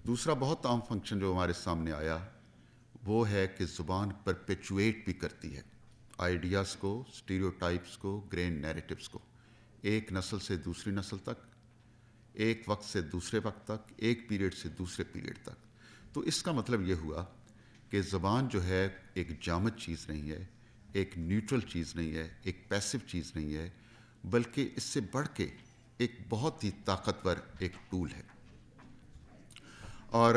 دوسرا بہت عام فنکشن جو ہمارے سامنے آیا وہ ہے کہ زبان پرپیچویٹ بھی کرتی ہے آئیڈیاز کو، اسٹیریوٹائپس کو، گرینڈ نیریٹیوز کو، ایک نسل سے دوسری نسل تک، ایک وقت سے دوسرے وقت تک، ایک پیریڈ سے دوسرے پیریڈ تک۔ تو اس کا مطلب یہ ہوا کہ زبان جو ہے ایک جامد چیز نہیں ہے، ایک نیوٹرل چیز نہیں ہے، ایک پیسو چیز نہیں ہے، بلکہ اس سے بڑھ کے ایک بہت ہی طاقتور ایک ٹول ہے. اور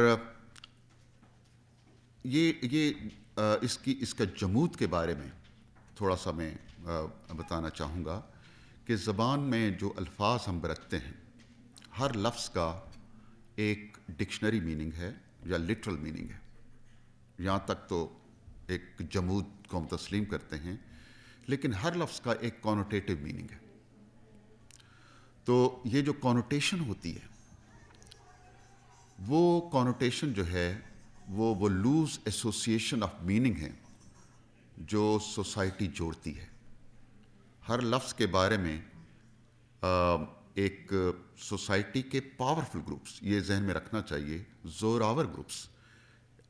اس کا جمود کے بارے میں تھوڑا سا میں بتانا چاہوں گا کہ زبان میں جو الفاظ ہم برتتے ہیں، ہر لفظ کا ایک ڈکشنری میننگ ہے یا لٹرل میننگ ہے. یہاں تک تو ایک جمود کو ہم تسلیم کرتے ہیں، لیکن ہر لفظ کا ایک کونوٹیٹو میننگ ہے. تو یہ جو کونوٹیشن ہوتی ہے، وہ کونوٹیشن جو ہے وہ لوز ایسوسیشن آف میننگ ہے جو سوسائٹی جوڑتی ہے. ہر لفظ کے بارے میں ایک سوسائٹی کے پاورفل گروپس، یہ ذہن میں رکھنا چاہیے، زوراور گروپس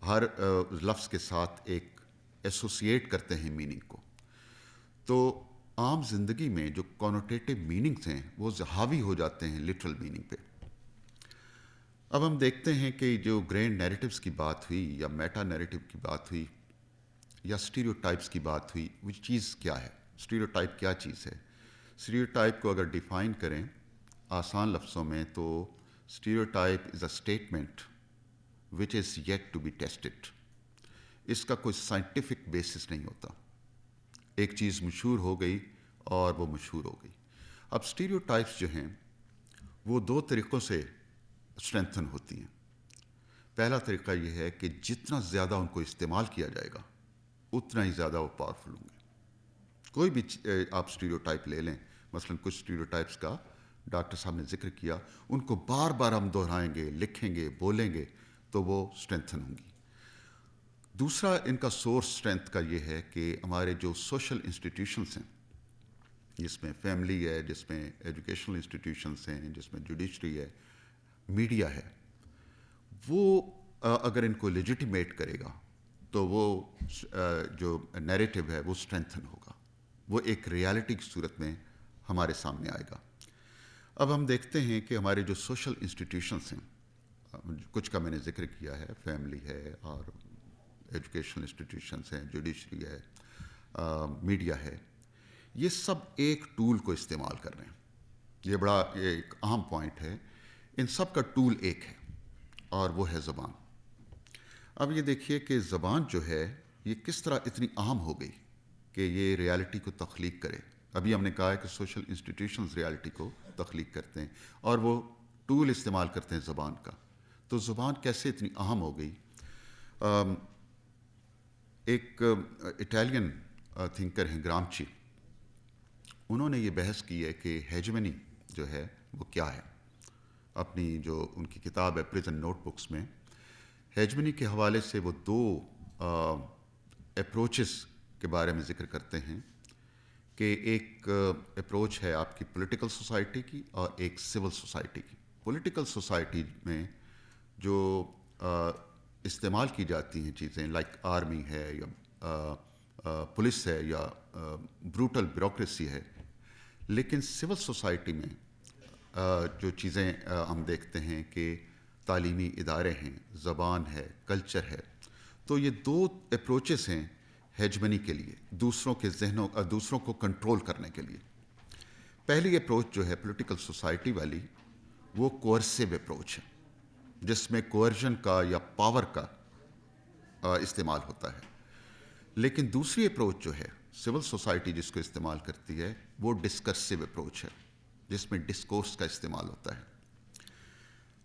ہر لفظ کے ساتھ ایک ایسوسیٹ کرتے ہیں میننگ کو. تو عام زندگی میں جو کونوٹیٹو میننگز ہیں وہ حاوی ہو جاتے ہیں لٹرل میننگ پہ. اب ہم دیکھتے ہیں کہ جو گرینڈ نیریٹیوز کی بات ہوئی یا میٹا نیریٹیو کی بات ہوئی یا اسٹیریوٹائپس کی بات ہوئی، وہ چیز کیا ہے؟ اسٹیریوٹائپ کیا چیز ہے؟ اسٹیریوٹائپ کو اگر ڈیفائن کریں آسان لفظوں میں تو stereotype is a statement which is yet to be tested. اس کا کوئی سائنٹیفک بیسس نہیں ہوتا. ایک چیز مشہور ہو گئی اور وہ مشہور ہو گئی. اب اسٹیریوٹائپس جو ہیں وہ دو طریقوں سے اسٹرینتھن ہوتی ہیں. پہلا طریقہ یہ ہے کہ جتنا زیادہ ان کو استعمال کیا جائے گا اتنا ہی زیادہ وہ پاورفل ہوں گے. کوئی بھی آپ اسٹیریوٹائپ لے لیں، مثلا کچھ اسٹیریوٹائپس کا ڈاکٹر صاحب نے ذکر کیا، ان کو بار بار ہم دہرائیں گے، لکھیں گے، بولیں گے تو وہ اسٹرینتھن ہوں گی. دوسرا ان کا سورس اسٹرینتھ کا یہ ہے کہ ہمارے جو سوشل انسٹیٹیوشنس ہیں، جس میں فیملی ہے، جس میں ایجوکیشنل انسٹیٹیوشنس ہیں، جس میں جوڈیشری ہے، میڈیا ہے، وہ اگر ان کو لیجیٹیمیٹ کرے گا تو وہ جو نیریٹو ہے وہ اسٹرینتھن ہوگا، وہ ایک ریالٹی کی صورت میں ہمارے سامنے آئے گا. اب ہم دیکھتے ہیں کہ ہمارے جو سوشل انسٹیٹیوشنس ہیں، کچھ کا میں نے ذکر کیا ہے، فیملی ہے اور ایجوکیشنل انسٹیٹیوشنس ہیں، جوڈیشری ہے، میڈیا ہے، یہ سب ایک ٹول کو استعمال کر رہے ہیں. یہ بڑا ایک اہم پوائنٹ ہے. ان سب کا ٹول ایک ہے اور وہ ہے زبان. اب یہ دیکھیے کہ زبان جو ہے یہ کس طرح اتنی اہم ہو گئی کہ یہ ریالٹی کو تخلیق کرے. ابھی ہم نے کہا ہے کہ سوشل انسٹیٹیوشنز ریالٹی کو تخلیق کرتے ہیں اور وہ ٹول استعمال کرتے ہیں زبان کا. تو زبان کیسے اتنی اہم ہو گئی؟ ایک اٹالین تھنکر ہیں گرامچی، انہوں نے یہ بحث کی ہے کہ ہیجمنی جو ہے وہ کیا ہے. اپنی جو ان کی کتاب ہے پریزن نوٹ بکس میں ہیجمنی کے حوالے سے وہ دو اپروچز کے بارے میں ذکر کرتے ہیں کہ ایک اپروچ ہے آپ کی پولیٹیکل سوسائٹی کی اور ایک سول سوسائٹی کی. پولیٹیکل سوسائٹی میں جو استعمال کی جاتی ہیں چیزیں لائک آرمی ہے یا پولیس ہے یا بروٹل بیوروکریسی ہے، لیکن سول سوسائٹی میں جو چیزیں ہم دیکھتے ہیں کہ تعلیمی ادارے ہیں، زبان ہے، کلچر ہے. تو یہ دو اپروچز ہیں ہیجمنی کے لیے، دوسروں کے ذہنوں دوسروں کو کنٹرول کرنے کے لیے. پہلی اپروچ جو ہے پولیٹیکل سوسائٹی والی، وہ کوئرسیو اپروچ ہے جس میں کوئرژن کا یا پاور کا استعمال ہوتا ہے. لیکن دوسری اپروچ جو ہے سول سوسائٹی جس کو استعمال کرتی ہے وہ ڈسکرسیو اپروچ ہے جس میں ڈسکورس کا استعمال ہوتا ہے.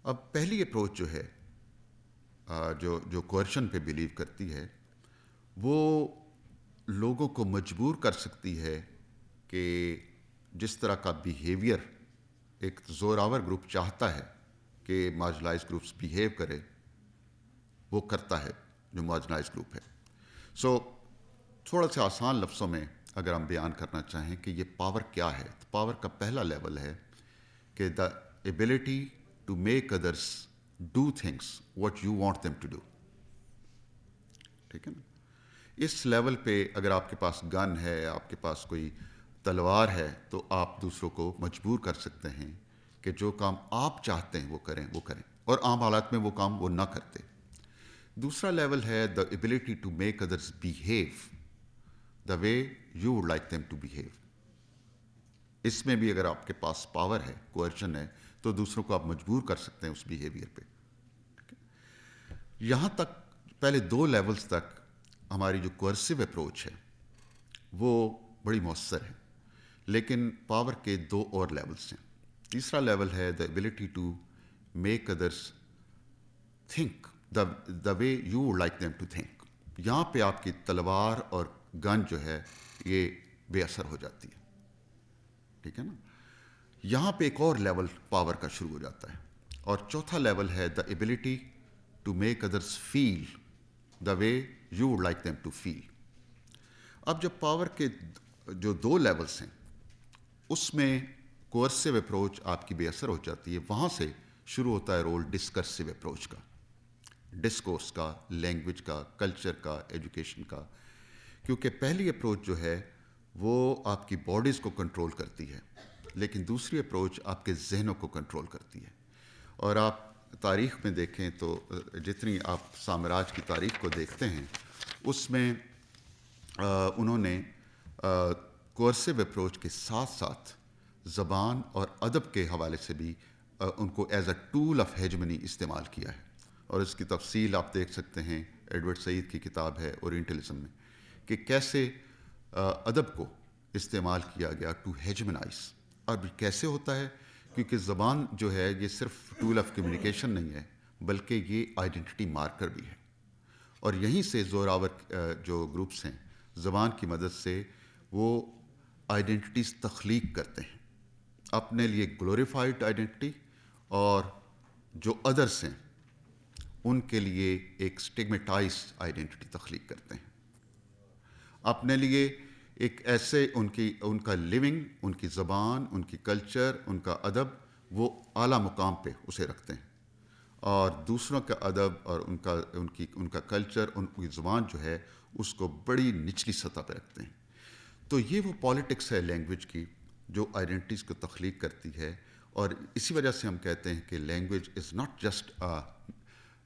اب پہلی اپروچ جو ہے جو کوئرشن پہ بلیو کرتی ہے، وہ لوگوں کو مجبور کر سکتی ہے کہ جس طرح کا بیہیویئر ایک زوراور گروپ چاہتا ہے کہ مارجنلائز گروپس بیہیو کرے، وہ کرتا ہے جو مارجنلائز گروپ ہے. سو تھوڑا سا آسان لفظوں میں اگر ہم بیان کرنا چاہیں کہ یہ پاور کیا ہے، تو پاور کا پہلا لیول ہے کہ the ability to make others do things what you want them to do. ٹھیک ہے نا؟ اس لیول پہ اگر آپ کے پاس گن ہے، آپ کے پاس کوئی تلوار ہے، تو آپ دوسروں کو مجبور کر سکتے ہیں کہ جو کام آپ چاہتے ہیں وہ کریں، اور عام حالات میں وہ کام وہ نہ کرتے. دوسرا لیول ہے the ability to make others behave the way you would like them to behave. اس میں بھی اگر آپ کے پاس پاور ہے، کوئرشن ہے، تو دوسروں کو آپ مجبور کر سکتے ہیں اس بیہیویئر پہ. یہاں تک پہلے 2 لیولز تک ہماری جو کوئرسو اپروچ ہے وہ بڑی مؤثر ہے، لیکن پاور کے 2 اور لیولز ہیں. تیسرا لیول ہے the ability to make others think the way you would like them to think. یہاں پہ آپ کی تلوار اور گن جو ہے یہ بے اثر ہو جاتی ہے. ٹھیک ہے نا. یہاں پہ ایک اور لیول پاور کا شروع ہو جاتا ہے. اور چوتھا لیول ہے the ability to make others feel the way you would like them to feel. اب جب پاور کے جو 2 لیولز ہیں اس میں کوئرسو اپروچ آپ کی بے اثر ہو جاتی ہے، وہاں سے شروع ہوتا ہے رول ڈسکرسو اپروچ کا، ڈسکورس کا، لینگویج کا، کلچر کا، ایجوکیشن کا. کیونکہ پہلی اپروچ جو ہے وہ آپ کی باڈیز کو کنٹرول کرتی ہے، لیکن دوسری اپروچ آپ کے ذہنوں کو کنٹرول کرتی ہے. اور آپ تاریخ میں دیکھیں تو جتنی آپ سامراج کی تاریخ کو دیکھتے ہیں اس میں انہوں نے کوئرسو اپروچ کے ساتھ ساتھ زبان اور ادب کے حوالے سے بھی ان کو as a tool of hegemony استعمال کیا ہے. اور اس کی تفصیل آپ دیکھ سکتے ہیں، ایڈورڈ سعید کی کتاب ہے اورینٹلزم میں، کہ کیسے ادب کو استعمال کیا گیا ٹو ہیجمنائز. اب کیسے ہوتا ہے؟ کیونکہ زبان جو ہے یہ صرف ٹول آف کمیونیکیشن نہیں ہے بلکہ یہ آئیڈینٹی مارکر بھی ہے. اور یہیں سے زوراور جو گروپس ہیں زبان کی مدد سے وہ آئیڈینٹیز تخلیق کرتے ہیں اپنے لیے، گلوریفائڈ آئیڈینٹی، اور جو ادرس ہیں ان کے لیے ایک سٹگمیٹائزڈ آئیڈینٹی تخلیق کرتے ہیں. اپنے لیے ایک ایسے ان کا لیونگ، ان کی زبان، ان کی کلچر، ان کا ادب وہ اعلیٰ مقام پہ اسے رکھتے ہیں، اور دوسروں کا ادب اور ان کا کلچر، ان کی زبان جو ہے اس کو بڑی نچلی سطح پہ رکھتے ہیں. تو یہ وہ پالیٹکس ہے لینگویج کی جو آئیڈینٹیز کو تخلیق کرتی ہے. اور اسی وجہ سے ہم کہتے ہیں کہ language is not just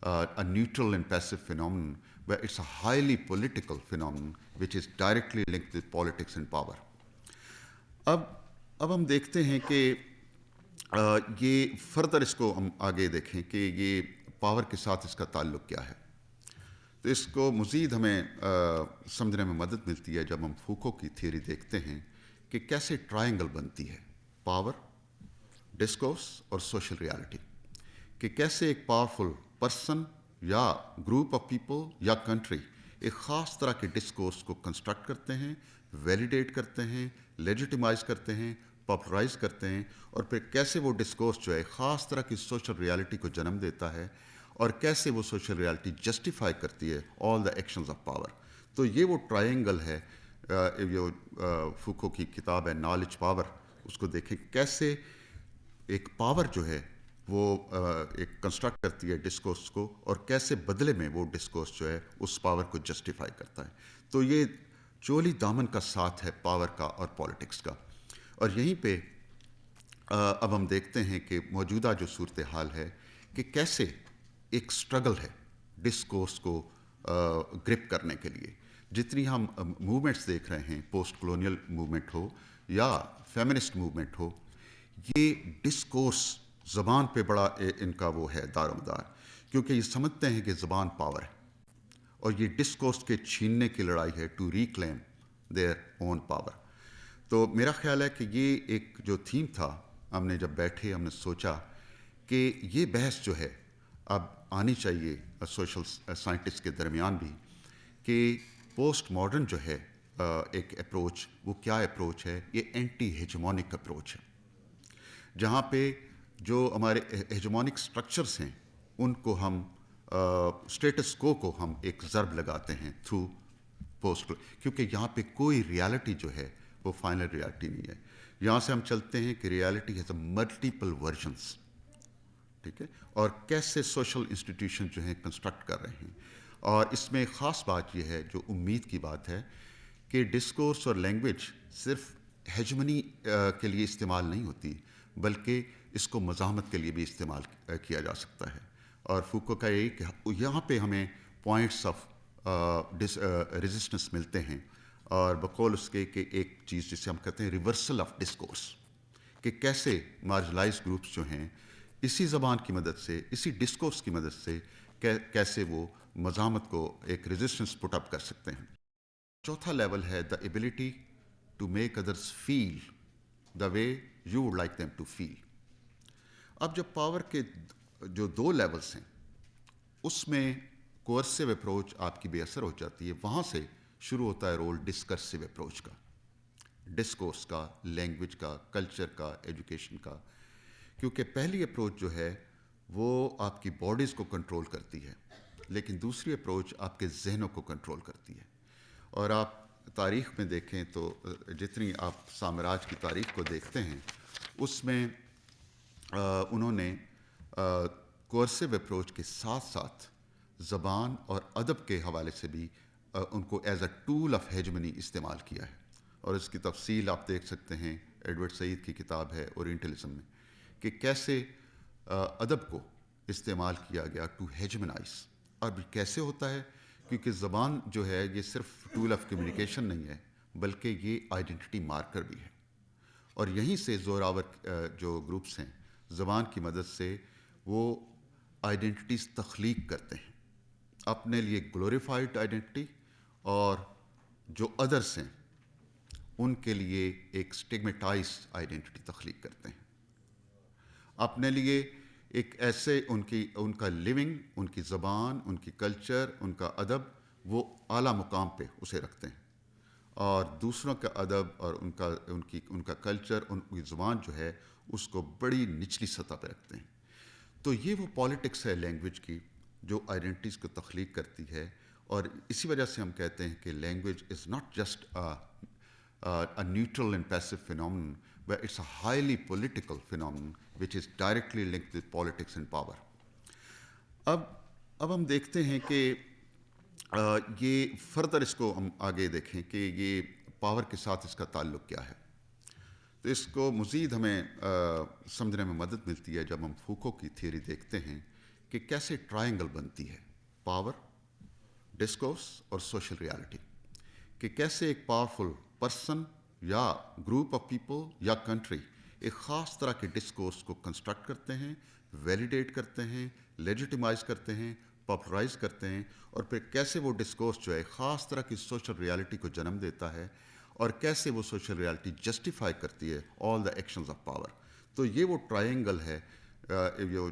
a neutral and passive phenomenon, but it's a highly political phenomenon which is directly linked with politics and power. اب ہم دیکھتے ہیں کہ یہ فردر اس کو ہم آگے دیکھیں کہ یہ پاور کے ساتھ اس کا تعلق کیا ہے. تو اس کو مزید ہمیں سمجھنے میں مدد ملتی ہے جب ہم فوکو کی تھیوری دیکھتے ہیں کہ کیسے ٹرائنگل بنتی ہے، پاور، ڈسکورس اور سوشل ریالٹی. کہ کیسے ایک پاورفل پرسن یا گروپ آف پیپل یا کنٹری ایک خاص طرح کے ڈسکورس کو کنسٹرکٹ کرتے ہیں، ویلیڈیٹ کرتے ہیں، لیجیٹیمائز کرتے ہیں، پاپولرائز کرتے ہیں، اور پھر کیسے وہ ڈسکورس جو ہے خاص طرح کی سوشل ریالٹی کو جنم دیتا ہے، اور کیسے وہ سوشل ریالٹی جسٹیفائی کرتی ہے آل دا ایکشنز آف پاور. تو یہ وہ ٹرائنگل ہے جو فوکو کی کتاب ہے نالج پاور. اس کو دیکھیں کیسے ایک پاور جو ہے وہ ایک کنسٹرکٹ کرتی ہے ڈسکورس کو، اور کیسے بدلے میں وہ ڈسکورس جو ہے اس پاور کو جسٹیفائی کرتا ہے. تو یہ چولی دامن کا ساتھ ہے پاور کا اور پالیٹکس کا. اور یہیں پہ اب ہم دیکھتے ہیں کہ موجودہ جو صورتحال ہے کہ کیسے ایک سٹرگل ہے ڈسکورس کو گرپ کرنے کے لیے. جتنی ہم موومنٹس دیکھ رہے ہیں، پوسٹ کلونیل موومنٹ ہو یا فیمنسٹ موومنٹ ہو، یہ ڈسکورس زبان پہ بڑا ان کا وہ ہے دار و مدار، کیونکہ یہ سمجھتے ہیں کہ زبان پاور ہے، اور یہ ڈسکورس کے چھیننے کی لڑائی ہے to reclaim their own power. تو میرا خیال ہے کہ یہ ایک جو تھیم تھا، ہم نے جب بیٹھے ہم نے سوچا کہ یہ بحث جو ہے اب آنی چاہیے سوشل سائنٹسٹ کے درمیان بھی، کہ پوسٹ ماڈرن جو ہے ایک اپروچ، وہ کیا اپروچ ہے؟ یہ اینٹی ہیجمونک اپروچ ہے، جہاں پہ جو ہمارے ہیجمونک سٹرکچرز ہیں ان کو ہم اسٹیٹس کو ہم ایک ضرب لگاتے ہیں تھرو پوسٹ، کیونکہ یہاں پہ کوئی ریالٹی جو ہے وہ فائنل ریالٹی نہیں ہے. یہاں سے ہم چلتے ہیں کہ reality has a multiple versions, ٹھیک ہے، اور کیسے سوشل انسٹیٹیوشن جو ہیں کنسٹرکٹ کر رہے ہیں. اور اس میں خاص بات یہ ہے جو امید کی بات ہے کہ ڈسکورس اور لینگویج صرف ہیجمنی کے لیے استعمال نہیں ہوتی، بلکہ اس کو مزاحمت کے لیے بھی استعمال کیا جا سکتا ہے. اور فوکو کا یہی کہ یہاں پہ ہمیں پوائنٹس آف ریزسٹنس ملتے ہیں، اور بقول اس کے کہ ایک چیز جسے ہم کہتے ہیں ریورسل آف ڈسکورس، کہ کیسے مارجنلائز گروپس جو ہیں اسی زبان کی مدد سے، اسی ڈسکورس کی مدد سے کیسے وہ مزاحمت کو ایک ریزسٹنس پٹ اپ کر سکتے ہیں۔ چوتھا لیول ہے the ability to make others feel the way you would like them to feel. اب جب پاور کے جو 2 لیولس ہیں اس میں کوئرسو اپروچ آپ کی بے اثر ہو جاتی ہے، وہاں سے شروع ہوتا ہے رول ڈسکرسو اپروچ کا، ڈسکورس کا، لینگویج کا، کلچر کا، ایجوکیشن کا، کیونکہ پہلی اپروچ جو ہے وہ آپ کی باڈیز کو کنٹرول کرتی ہے، لیکن دوسری اپروچ آپ کے ذہنوں کو کنٹرول کرتی ہے۔ اور آپ تاریخ میں دیکھیں تو جتنی آپ سامراج کی تاریخ کو دیکھتے ہیں اس میں انہوں نے کوئرسو اپروچ کے ساتھ ساتھ زبان اور ادب کے حوالے سے بھی ان کو as a tool of hegemony استعمال کیا ہے، اور اس کی تفصیل آپ دیکھ سکتے ہیں، ایڈورڈ سعید کی کتاب ہے اورینٹلزم میں، کہ کیسے ادب کو استعمال کیا گیا ٹو ہیجمنائز۔ اب کیسے ہوتا ہے؟ کیونکہ زبان جو ہے یہ صرف ٹول آف کمیونیکیشن نہیں ہے، بلکہ یہ آئیڈینٹی مارکر بھی ہے، اور یہیں سے زوراور جو گروپس ہیں زبان کی مدد سے وہ آئیڈینٹیز تخلیق کرتے ہیں، اپنے لیے گلوریفائڈ آئیڈینٹی، اور جو ادرس ہیں ان کے لیے ایک سٹگمیٹائزڈ آئیڈینٹی تخلیق کرتے ہیں، اپنے لیے ایک ایسے ان کا لیونگ، ان کی زبان، ان کی کلچر، ان کا ادب وہ اعلیٰ مقام پہ اسے رکھتے ہیں، اور دوسروں کا ادب اور ان کا کلچر، ان کی زبان جو ہے اس کو بڑی نچلی سطح پہ رکھتے ہیں۔ تو یہ وہ پالیٹکس ہے لینگویج کی جو آئیڈینٹیز کو تخلیق کرتی ہے، اور اسی وجہ سے ہم کہتے ہیں کہ language is not just a neutral and passive phenomenon, but it's a highly political phenomenon which is directly linked with politics and power. اب ہم دیکھتے ہیں کہ یہ فردر اس کو ہم آگے دیکھیں کہ یہ پاور کے ساتھ اس کا تعلق کیا ہے، تو اس کو مزید ہمیں سمجھنے میں مدد ملتی ہے جب ہم فوکو کی تھیوری دیکھتے ہیں کہ کیسے ٹرائنگل بنتی ہے، پاور، ڈسکورس اور سوشل ریالٹی، کہ کیسے ایک پاورفل پرسن یا گروپ آف پیپل یا کنٹری ایک خاص طرح کے ڈسکورس کو کنسٹرکٹ کرتے ہیں، ویلیڈیٹ کرتے ہیں، لیجیٹیمائز کرتے ہیں، پاپولرائز کرتے ہیں، اور پھر کیسے وہ ڈسکورس جو ہے خاص طرح کی سوشل ریالٹی کو جنم دیتا ہے، اور کیسے وہ سوشل ریالٹی جسٹیفائی کرتی ہے آل دا ایکشنز آف پاور۔ تو یہ وہ ٹرائنگل ہے، جو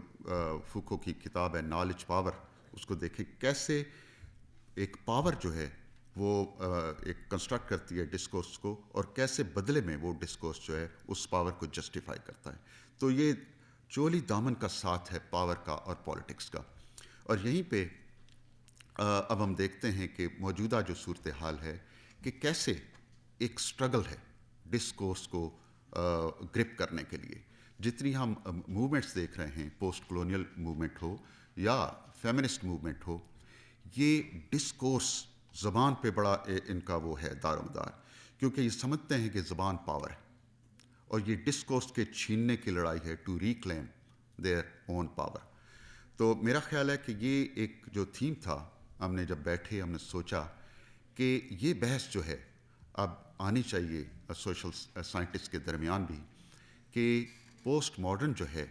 فوکو کی کتاب ہے نالج پاور، اس کو دیکھیں کیسے ایک پاور جو ہے وہ ایک کنسٹرکٹ کرتی ہے ڈسکورس کو، اور کیسے بدلے میں وہ ڈسکورس جو ہے اس پاور کو جسٹیفائی کرتا ہے۔ تو یہ چولی دامن کا ساتھ ہے پاور کا اور پالیٹکس کا، اور یہیں پہ اب ہم دیکھتے ہیں کہ موجودہ جو صورتحال ہے کہ کیسے ایک سٹرگل ہے ڈسکورس کو گرپ کرنے کے لیے۔ جتنی ہم موومنٹس دیکھ رہے ہیں، پوسٹ کلونیل موومنٹ ہو یا فیمنسٹ موومنٹ ہو، یہ ڈسکورس زبان پہ بڑا ان کا وہ ہے دار و مدار، کیونکہ یہ سمجھتے ہیں کہ زبان پاور ہے، اور یہ ڈسکورس کے چھیننے کی لڑائی ہے to reclaim their own power. تو میرا خیال ہے کہ یہ ایک جو تھیم تھا، ہم نے جب بیٹھے ہم نے سوچا کہ یہ بحث جو ہے اب آنی چاہیے سوشل سائنٹسٹ کے درمیان بھی، کہ پوسٹ ماڈرن جو ہے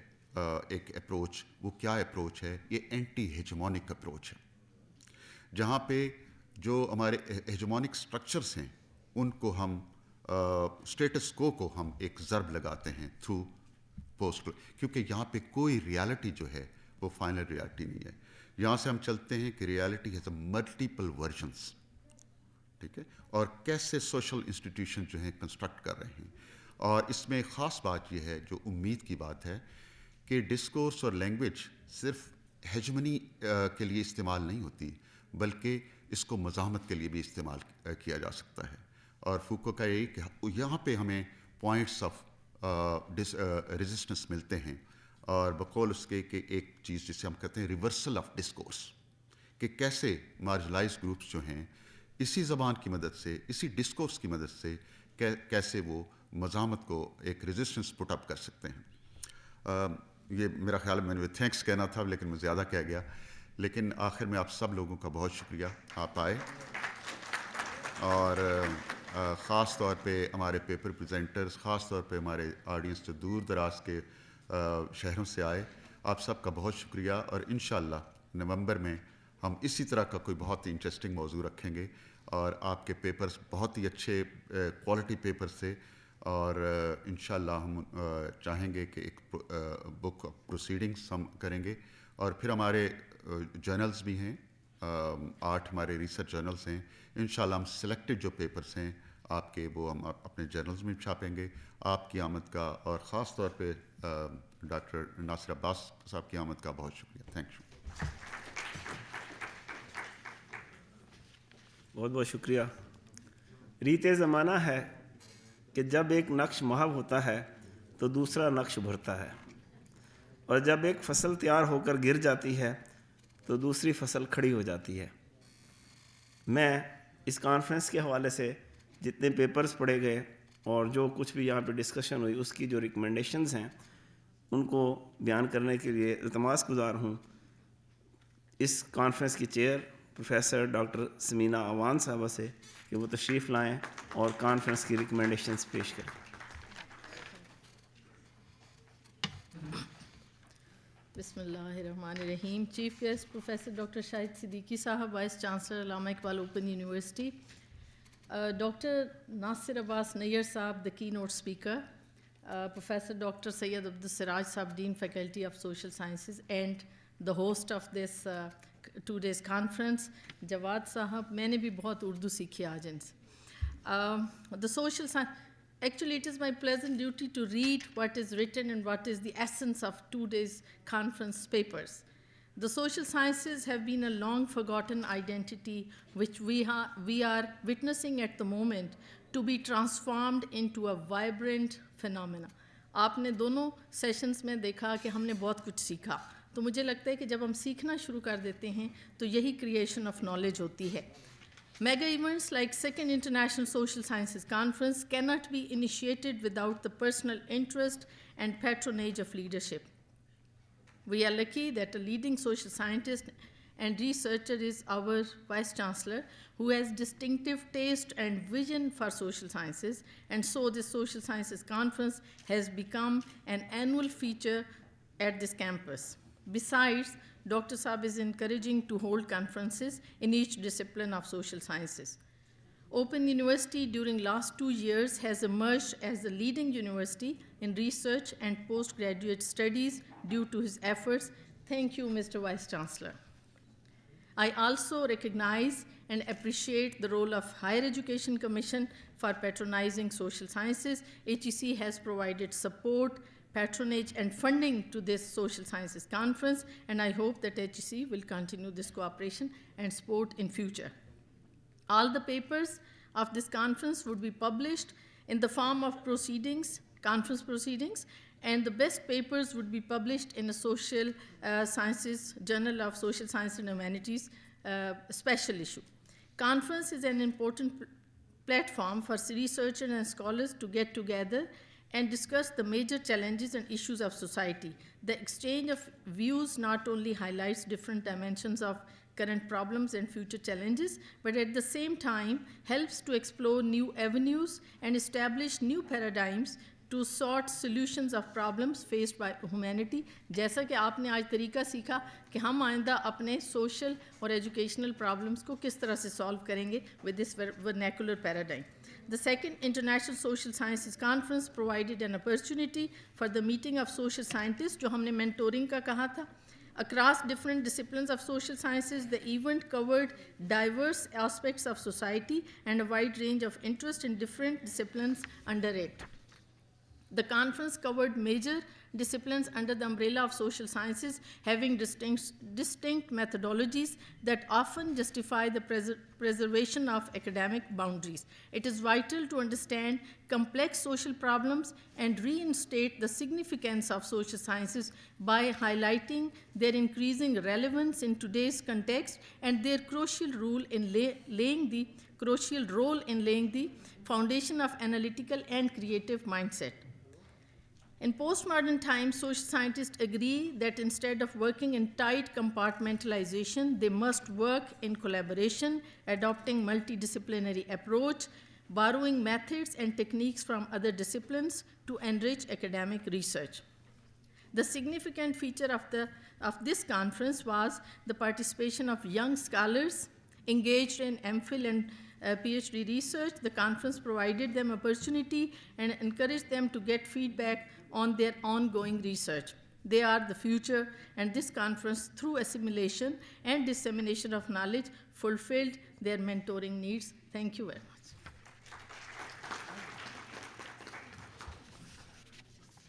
ایک اپروچ، وہ کیا اپروچ ہے؟ یہ اینٹی ہیجمونک اپروچ ہے، جہاں پہ جو ہمارے ہیجمونک سٹرکچرز ہیں ان کو ہم اسٹیٹس کو ہم ایک ضرب لگاتے ہیں تھرو پوسٹ، کیونکہ یہاں پہ کوئی ریالٹی جو ہے وہ فائنل ریالٹی نہیں ہے۔ یہاں سے ہم چلتے ہیں کہ reality has a multiple versions, ٹھیک ہے، اور کیسے سوشل انسٹیٹیوشن جو ہیں کنسٹرکٹ کر رہے ہیں۔ اور اس میں خاص بات یہ ہے جو امید کی بات ہے کہ ڈسکورس اور لینگویج صرف ہیجمنی کے لیے استعمال نہیں ہوتی، بلکہ اس کو مزاحمت کے لیے بھی استعمال کیا جا سکتا ہے۔ اور فوکو کا یہی کہ یہاں پہ ہمیں پوائنٹس آف ریزسٹنس ملتے ہیں، اور بقول اس کے کہ ایک چیز جسے ہم کہتے ہیں ریورسل آف ڈسکورس، کہ کیسے مارجنلائز گروپس جو ہیں اسی زبان کی مدد سے، اسی ڈسکورس کی مدد سے کیسے وہ مزاحمت کو ایک ریزسٹنس پٹ اپ کر سکتے ہیں۔ یہ میرا خیال میں نے تھینکس کہنا تھا، لیکن میں زیادہ کہہ گیا، لیکن آخر میں آپ سب لوگوں کا بہت شکریہ، آپ آئے، اور خاص طور پہ ہمارے پیپر پریزنٹرز، خاص طور پہ ہمارے آڈینس جو دور دراز کے شہروں سے آئے، آپ سب کا بہت شکریہ. اور انشاءاللہ نومبر میں ہم اسی طرح کا کوئی بہت ہی انٹرسٹنگ موضوع رکھیں گے، اور آپ کے پیپرز بہت ہی اچھے کوالٹی پیپرز تھے، اور انشاءاللہ ہم چاہیں گے کہ ایک بک پروسیڈنگس ہم کریں گے. اور پھر ہمارے جرنلز بھی ہیں، 8 ہمارے ریسرچ جرنلز ہیں. انشاءاللہ ہم سلیکٹڈ جو پیپرز ہیں آپ کے، وہ ہم اپنے جرنلز میں چھاپیں گے. آپ کی آمد کا، اور خاص طور پہ ڈاکٹر ناصر عباس صاحب کی آمد کا بہت شکریہ. Thank you. بہت بہت شکریہ. ریت زمانہ ہے کہ جب ایک نقش محو ہوتا ہے تو دوسرا نقش بھرتا ہے، اور جب ایک فصل تیار ہو کر گر جاتی ہے تو دوسری فصل کھڑی ہو جاتی ہے. میں اس کانفرنس کے حوالے سے جتنے پیپرز پڑھے گئے اور جو کچھ بھی یہاں پہ ڈسکشن ہوئی، اس کی جو ریکمنڈیشنز ہیں ان کو بیان کرنے کے لیے التماس گزار ہوں اس کانفرنس کی چیئر پروفیسر ڈاکٹر سمینا اوان صاحبہ سے کہ وہ تشریف لائیں اور کانفرنس کی ریکمنڈیشنز پیش کریں. بسم اللہ الرحمن الرحیم. Chief guest professor doctor Shahid Siddiqui صاحب، vice chancellor Allama Iqbal open university. Doctor ناصر عباس نیئر صاحب، the keynote speaker. Professor Dr. Syed Abdul Siraj Saab, Dean Faculty of Social Sciences and the host of this 2 days conference. جواد صاحب، میں نے بھی بہت اردو سیکھی آج ان سے. The social science, actually it is my pleasant duty to read what is written and what is the essence of 2 days conference papers. The social sciences have been a long forgotten identity which we are witnessing at the moment to be transformed into a vibrant phenomena. آپ نے دونوں sessions میں دیکھا کہ ہم نے بہت کچھ سیکھا. تو مجھے لگتا ہے کہ جب ہم سیکھنا شروع کر دیتے ہیں تو یہی کریشن آف نالج ہوتی ہے. Mega events like Second International Social Sciences Conference cannot be initiated without the personal interest and patronage of leadership. We are lucky that a leading social scientist and researcher is our Vice Chancellor, who has distinctive taste and vision for social sciences, and so this Social Sciences Conference has become an annual feature at this campus. Besides, Dr. Saab is encouraging to hold conferences in each discipline of social sciences. Open University during last 2 years has emerged as the leading university in research and postgraduate studies due to his efforts. Thank you, Mr. Vice Chancellor. I also recognize and appreciate the role of Higher Education Commission for patronizing social sciences. HEC has provided support, patronage and funding to this Social Sciences Conference, and I hope that HEC will continue this cooperation and support in future. All the papers of this conference would be published in the form of proceedings, conference proceedings, and the best papers would be published in a social sciences, Journal of Social Science and Humanities special issue. Conference is an important platform for researchers and scholars to get together and discuss the major challenges and issues of society. The exchange of views not only highlights different dimensions of current problems and future challenges, but at the same time helps to explore new avenues and establish new paradigms to sort solutions of problems faced by humanity. جیسا کہ آپ نے آج طریقہ سیکھا کہ ہم آئندہ اپنے سوشل اور ایجوکیشنل پرابلمس کو کس طرح سے سالو کریں گے with this vernacular paradigm. The Second International Social Sciences Conference provided an opportunity for the meeting of social scientists, جو ہم نے mentoring کا کہا تھا. Across different disciplines of social sciences, the event covered diverse aspects of society and a wide range of interest in different disciplines under it. The conference covered major disciplines under the umbrella of social sciences, having distinct methodologies that often justify the preservation of academic boundaries. It is vital to understand complex social problems and reinstate the significance of social sciences by highlighting their increasing relevance in today's context and their crucial role in laying the foundation of analytical and creative mindset. In postmodern times, social scientists agree that instead of working in tight compartmentalization, they must work in collaboration, adopting multidisciplinary approach, borrowing methods and techniques from other disciplines to enrich academic research. The significant feature of this conference was the participation of young scholars engaged in MPhil and PhD research. The conference provided them opportunity and encouraged them to get feedback on their ongoing research. They are the future, and this conference, through assimilation and dissemination of knowledge, fulfilled their mentoring needs. Thank you very much.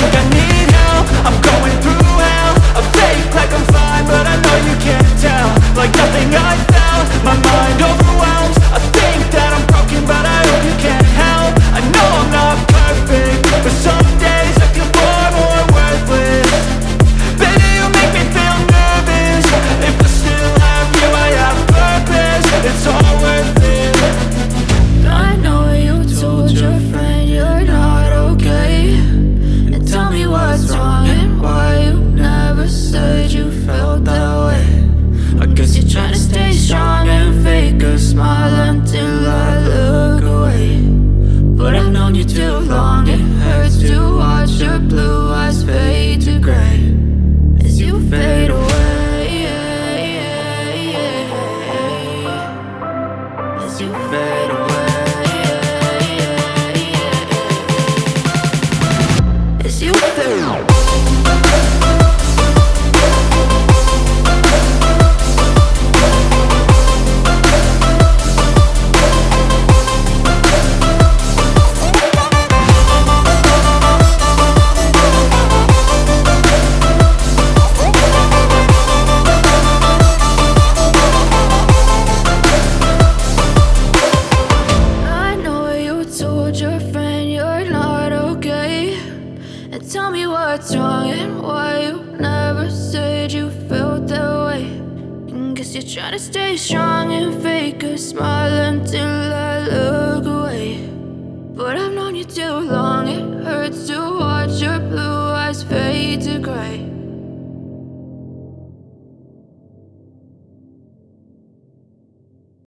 I'm going through hell. I fake like I'm fine, but I know you can't tell. Like nothing I felt, my mind overwhelms. I think that I'm broken, but I hope you can't help. I know I'm not perfect, but some days I feel far more worthless. Baby, you make me feel nervous. If I still have you, I have purpose. It's all worth it. I know you told your friend you're not okay. And tell me what's wrong and why you never said you felt that way. I guess you're trying to stay strong and fake a smile until I look away. But I've known you too long, it hurts to watch your blue eyes fade to grey as you fade away. As you fade away. As you fade away. What's wrong and why you never said you felt that way. And guess you're trying to stay strong and fake a smile until I look away. But I've known you too long.